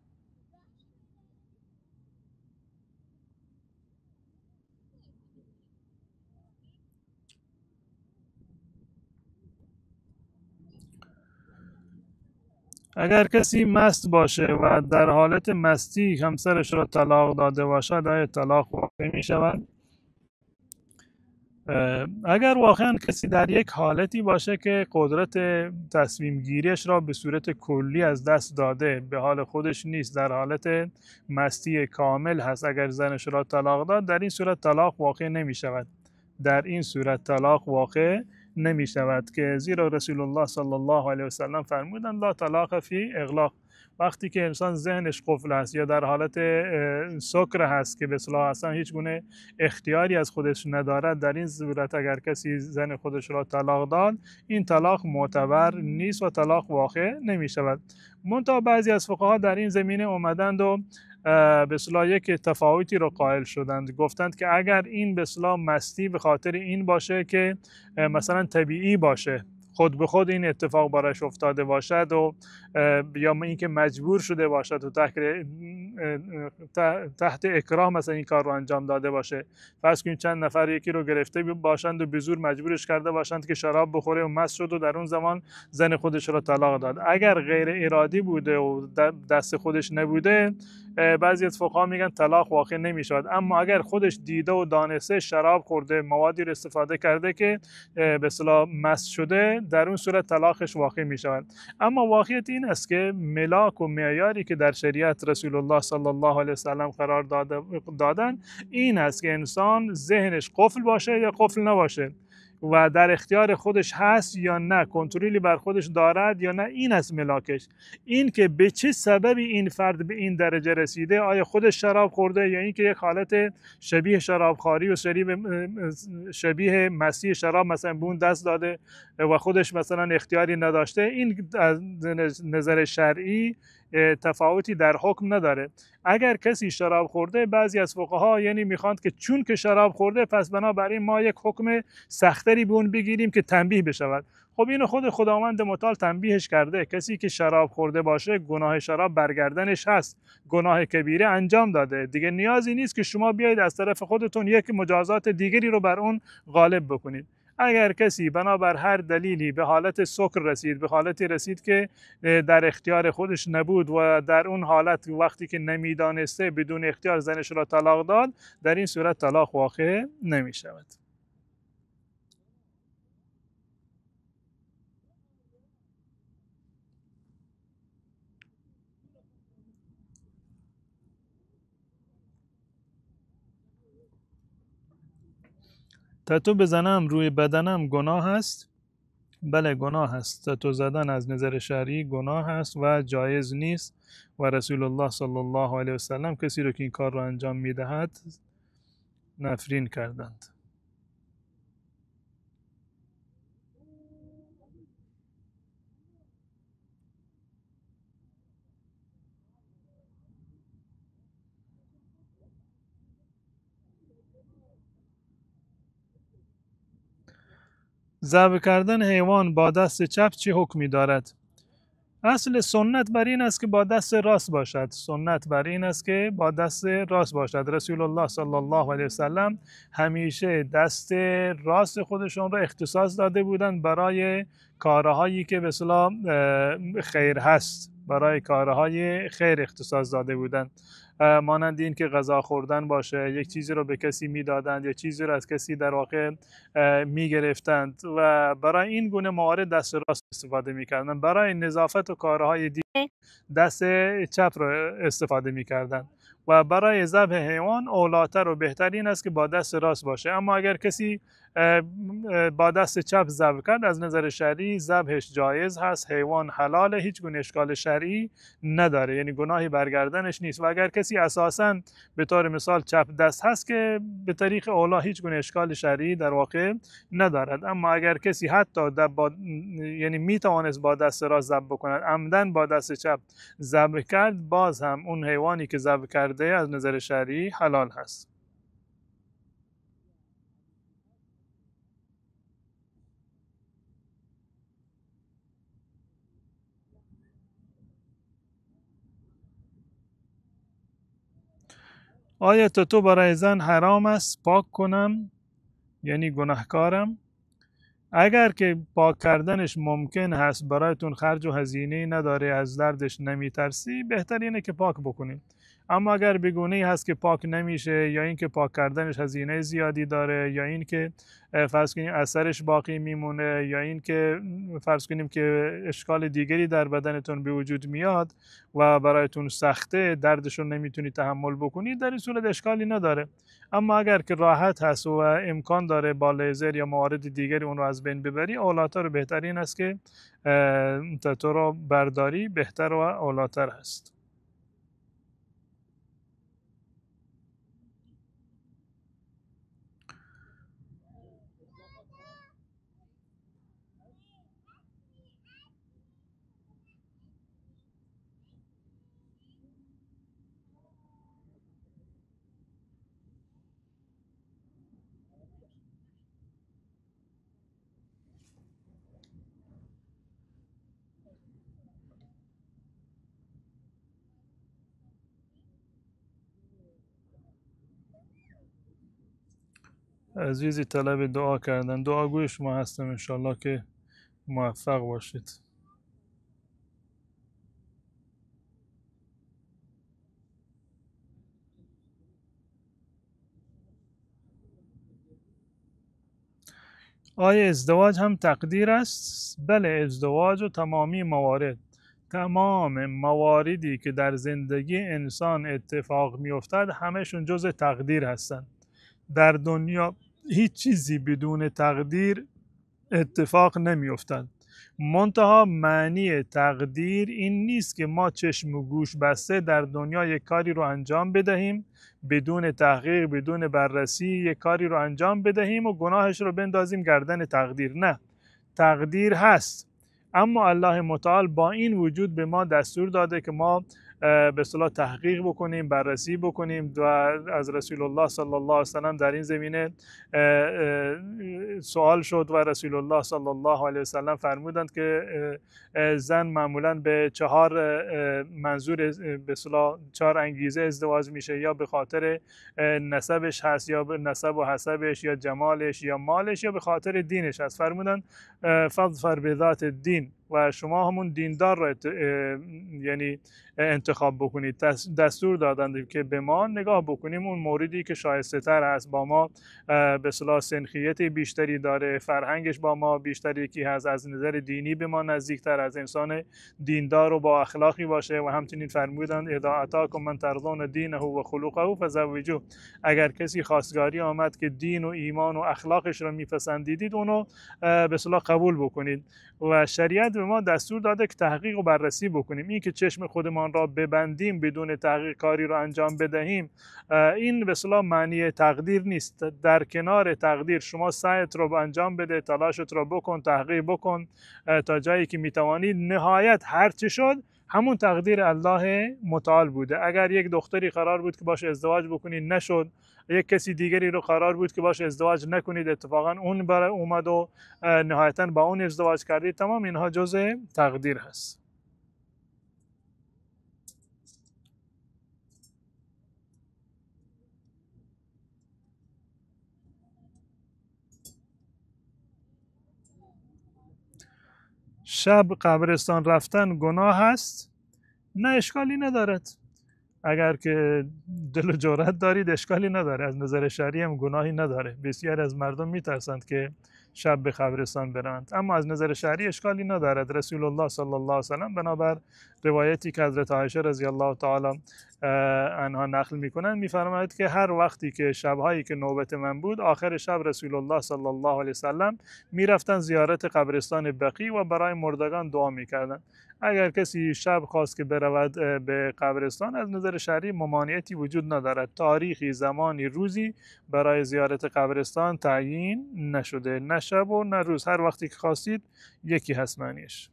اگر کسی مست باشه و در حالت مستی همسرش را طلاق داده باشد آیا طلاق واقع می شود؟ اگر واقعا کسی در یک حالتی باشه که قدرت تصمیم گیریش را به صورت کلی از دست داده، به حال خودش نیست، در حالت مستی کامل هست، اگر زنش را طلاق داد، در این صورت طلاق واقع نمی شود. در این صورت طلاق واقع نمی شود که زیرا رسول الله صلی الله علیه و سلم فرمودند لا طلاق فی اغلاق. وقتی که انسان ذهنش قفل است یا در حالت سکر هست که به اصطلاح اصلا هیچ گونه اختیاری از خودش ندارد، در این صورت اگر کسی زن خودش را طلاق داد این طلاق معتبر نیست و طلاق واقع نمی شود. منتها بعضی از فقها در این زمینه اومدند و به اصطلاح یک تفاوتی رو قائل شدند، گفتند که اگر این به اصطلاح مستی به خاطر این باشه که مثلا طبیعی باشه، خود به خود این اتفاق برایش افتاده باشد و یا اینکه مجبور شده باشد و تحت اکراه مثلا این کار رو انجام داده باشه، فرض کنید چند نفر یکی رو گرفته باشند و به زور مجبورش کرده باشند که شراب بخوره و مست شد و در اون زمان زن خودش رو طلاق داد. اگر غیر ارادی بوده و دست خودش نبوده، بعضی از فقها میگن طلاق واقع نمیشود. اما اگر خودش دیده و دانسته شراب خورده، موادی رو استفاده کرده که به اصطلاح مست شده، در اون صورت طلاقش واقع میشود. اما واقعیت این است که ملاک و معیاری که در شریعت رسول الله صلی الله علیه وسلم قرار دادن این است که انسان ذهنش قفل باشه یا قفل نباشه و در اختیار خودش هست یا نه، کنترلی بر خودش دارد یا نه، این است ملاکش. این که به چه سببی این فرد به این درجه رسیده، آیا خودش شراب خورده یا اینکه یک حالت شبیه شرابخواری و شبیه مستی شراب مثلا به اون دست داده و خودش مثلا اختیاری نداشته، این از نظر شرعی تفاوتی در حکم نداره. اگر کسی شراب خورده، بعضی از فقها یعنی میخواند که چون که شراب خورده پس بنابراین ما یک حکم سختری به اون بگیریم که تنبیه بشود. خب اینو خود خداوند متعال تنبیهش کرده، کسی که شراب خورده باشه گناه شراب برگردنش هست، گناه کبیره انجام داده، دیگه نیازی نیست که شما بیایید از طرف خودتون یک مجازات دیگری رو بر اون غالب بکنید. اگر کسی بنابر هر دلیلی به حالت سکر رسید، به حالتی رسید که در اختیار خودش نبود و در اون حالت وقتی که نمیدانسته بدون اختیار زنش را طلاق داد، در این صورت طلاق واقع نمی شود. تتو بزنم روی بدنم گناه است؟ بله گناه است. تتو زدن از نظر شرعی گناه است و جایز نیست و رسول الله صلی الله علیه و سلم کسی رو که این کار رو انجام میدهد نفرین کردند. ذبح کردن حیوان با دست چپ چه حکمی دارد؟ اصل سنت بر این است که با دست راست باشد. سنت بر این است که با دست راست باشد. رسول الله صلی الله علیه وسلم همیشه دست راست خودشون را اختصاص داده بودند برای کارهایی که به اصطلاح خیر هست، برای کارهای خیر اختصاص داده بودند. مانند این که غذا خوردن باشه، یک چیزی رو به کسی میدادند یا چیزی رو از کسی در واقع میگرفتند و برای این گونه موارد دست راست استفاده میکردند. برای نظافت و کارهای دیگه دست چپ رو استفاده میکردند و برای ذبح حیوان اولاتر و بهترین است که با دست راست باشه. اما اگر کسی با دست چپ ذبح کرد، از نظر شرعی ذبحش جایز هست، حیوان حلاله، هیچ گونه اشکال شرعی نداره، یعنی گناهی برگردنش نیست. و اگر کسی اساساً به طور مثال چپ دست هست که به طریق اولا هیچ گونه اشکال شرعی در واقع ندارد. اما اگر کسی حتی یعنی میتوانست با دست راست ذبح بکند، عمدن با دست چپ ذبح کرد، باز هم اون حیوانی که ذبح کرده از نظر شرعی حلال هست. آیا تتو برای زن حرام است؟ پاک کنم یعنی گناهکارم؟ اگر که پاک کردنش ممکن هست، برایتون خرج و هزینه نداره، از دردش نمیترسی، بهترینه که پاک بکنید. اما اگر بگونه هست که پاک نمیشه، یا اینکه پاک کردنش هزینه زیادی داره، یا اینکه فرض کنیم اثرش باقی میمونه، یا اینکه فرض کنیم که اشکال دیگری در بدنتون به وجود میاد و برایتون سخته، دردش رو نمیتونید تحمل بکنید، در این صورت اشکالی نداره. اما اگر که راحت هست و امکان داره با لیزر یا موارد دیگری اون رو از بین ببری، اولاتر رو بهترین است که تتو رو برداری، بهتر و اولاتر هست. عزیزی طلب دعا کردن، دعاگوی شما هستم، انشالله که موفق باشید. آیا ازدواج هم تقدیر است؟ بله، ازدواج و تمامی موارد، تمام مواردی که در زندگی انسان اتفاق میافتد همشون جز تقدیر هستند. در دنیا هیچ چیزی بدون تقدیر اتفاق نمیافتد. منتها معنی تقدیر این نیست که ما چشم و گوش بسته در دنیا یک کاری رو انجام بدهیم، بدون تحقیق، بدون بررسی یک کاری رو انجام بدهیم و گناهش رو بندازیم گردن تقدیر. نه، تقدیر هست، اما الله متعال با این وجود به ما دستور داده که ما به اصطلاح تحقیق بکنیم، بررسی بکنیم و از رسول الله صلی الله علیه وسلم در این زمینه سوال شد و رسول الله صلی الله علیه وسلم فرمودند که زن معمولا به چهار منظور، به اصطلاح چهار انگیزه ازدواج میشه، یا به خاطر نسبش هست، یا به نسب و حسبش، یا جمالش، یا مالش، یا به خاطر دینش هست. فرمودند فظفر به ذات الدین، و شما همون دیندار را یعنی انتخاب بکنید. دستور دادند که به ما نگاه بکنیم، اون موردی که شایسته تر هست، با ما به اصطلاح سنخیت بیشتری داره، فرهنگش با ما بیشتری که هست، از نظر دینی به ما نزدیکتر، از انسان دیندار و با اخلاقی باشه. و همچنین فرمودند اذا اتاکم من ترضون دینه و خلقه فزوجوه، اگر کسی خواستگاری آمد که دین و ایمان و اخلاقش رو میپسندیدید، اونو به اصطلاح قبول بکنید. و شریعت به ما دستور داده که تحقیق و بررسی بکنیم. این که چشم خودمان را ببندیم، بدون تحقیق کاری را انجام بدهیم، این به اصطلاح معنی تقدیر نیست. در کنار تقدیر شما سعیت رو انجام بده، تلاشت رو بکن، تحقیق بکن تا جایی که میتوانید. نهایت هر چی شد همون تقدیر الله متعال بوده. اگر یک دختری قرار بود که باش ازدواج بکنید، نشد، یک کسی دیگری رو قرار بود که باش ازدواج نکنید، اتفاقا اون برای اومد و نهایتا با اون ازدواج کردید، تمام اینها جزء تقدیر هست. شب قبرستان رفتن گناه هست؟ نه، اشکالی ندارد. اگر که دل و جرأت دارید اشکالی نداره، از نظر شرعی هم گناهی نداره. بسیار از مردم میترسند که شب به قبرستان برند، اما از نظر شرعی اشکالی ندارد. رسول الله صلی الله علیه وسلم بنابر روایتی که حضرت عایشه رضی الله تعالی عنها نقل میکنند میفرماید که هر وقتی که شبهایی که نوبت من بود، آخر شب رسول الله صلی الله علیه وسلم میرفتن زیارت قبرستان بقیع و برای مردگان دعا میکردند. اگر کسی شب خواست که برود به قبرستان، از نظر شرعی ممانعتی وجود ندارد. تاریخی، زمانی، روزی برای زیارت قبرستان تعیین نشده، نه شب و نه روز، هر وقتی که خواستید یکی هست معنیش.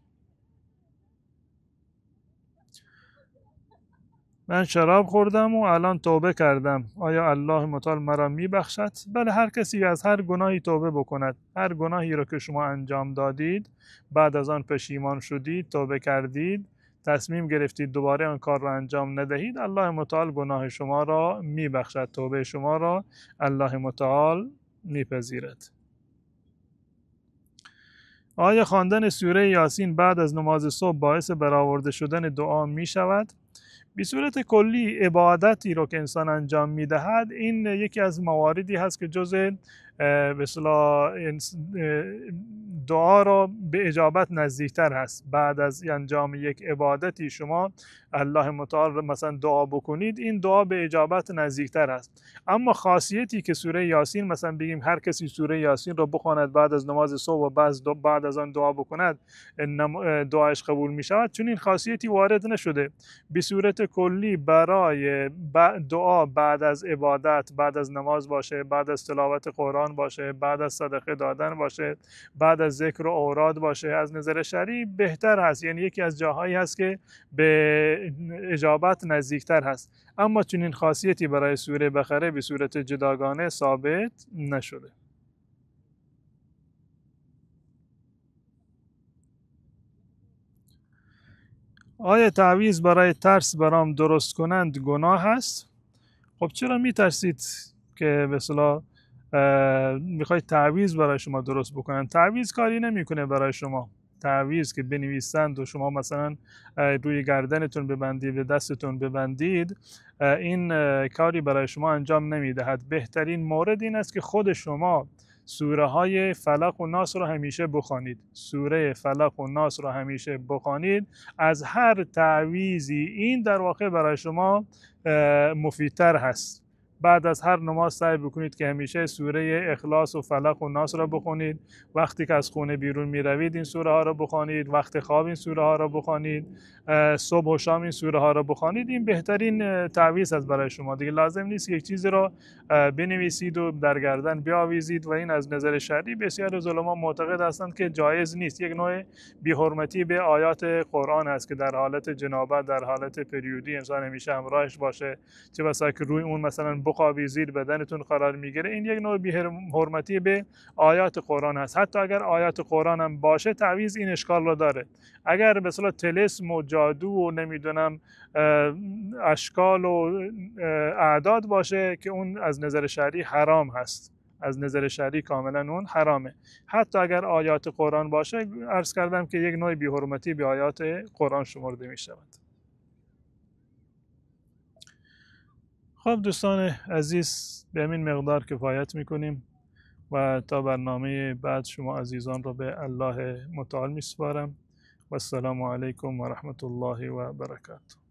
من شراب خوردم و الان توبه کردم، آیا الله متعال مرا میبخشد؟ بله، هر کسی از هر گناهی توبه بکند. هر گناهی را که شما انجام دادید، بعد از آن پشیمان شدید، توبه کردید، تصمیم گرفتید دوباره آن کار را انجام ندهید، الله متعال گناه شما را میبخشد، توبه شما را الله متعال میپذیرد. آیا خواندن سوره یاسین بعد از نماز صبح باعث برآورده شدن دعا می شود؟ به صورت کلی عبادتی رو که انسان انجام میدهد این یکی از مواردی هست که جزء به اصطلاح دعا را به اجابت نزدیکتر هست. بعد از انجام یک عبادتی شما الله متعال مثلا دعا بکنید، این دعا به اجابت نزدیکتر هست. اما خاصیتی که سوره یاسین مثلا بگیم هر کسی سوره یاسین را بخواند بعد از نماز صبح و بعد از آن دعا بکند دعایش قبول می شود، چون این خاصیتی وارد نشده. به صورت کلی برای دعا بعد از عبادت، بعد از نماز باشه، بعد از تلاوت قرآن باشه، بعد از صدقه دادن باشه، بعد از ذکر و اوراد باشه، از نظر شرعی بهتر هست. یعنی یکی از جاهایی هست که به اجابت نزدیکتر هست. اما چنین خاصیتی برای سوره بقره به صورت جداگانه ثابت نشده. آیا تعویض برای ترس برام درست کنند گناه است؟ خب چرا میترسید که به اصطلاح میخواید تعویض برای شما درست بکنن؟ تعویض کاری نمیکنه برای شما. تعویض که بنویسند و شما مثلا روی گردنتون ببندید به دستتون ببندید، این کاری برای شما انجام نمیدهد. بهترین مورد این است که خود شما سوره های فلق و ناس رو همیشه بخوانید. سوره فلق و ناس رو همیشه بخوانید. از هر تعویضی این در واقع برای شما مفیدتر هست. بعد از هر نماز سعی بکنید که همیشه سوره اخلاص و فلق و ناس را بخونید. وقتی که از خونه بیرون می روید این سوره ها را بخوانید. وقت خواب این سوره ها را بخوانید. صبح و شام این سوره ها را بخوانید. این بهترین تعویض است برای شما. دیگه لازم نیست یک چیزی را بنویسید و در گردن بیاویزید و این از نظر شرعی بسیار از علما معتقد هستند که جایز نیست. یک نوع بی‌حرمتی به آیات قرآن است که در حالت جنابت، در حالت پریودی انسان همیشه همراهش باشه، چه بسا که روی اون مثلا بخوابی زیر بدنتون قرار میگیره. این یک نوع بی‌حرمتی به آیات قرآن است. حتی اگر آیات قرآن هم باشه تعویض این اشکال رو داره. اگر به اصطلاح طلسم و جادو و نمیدونم اشکال و اعداد باشه که اون از نظر شرعی حرام هست. از نظر شرعی کاملا اون حرامه. حتی اگر آیات قرآن باشه عرض کردم که یک نوع بی‌حرمتی به آیات قرآن شمرده می شود. خب دوستان عزیز، به همین مقدار کفایت میکنیم و تا برنامه بعد شما عزیزان را به الله متعال میسپارم و السلام علیکم و رحمت الله و برکاته.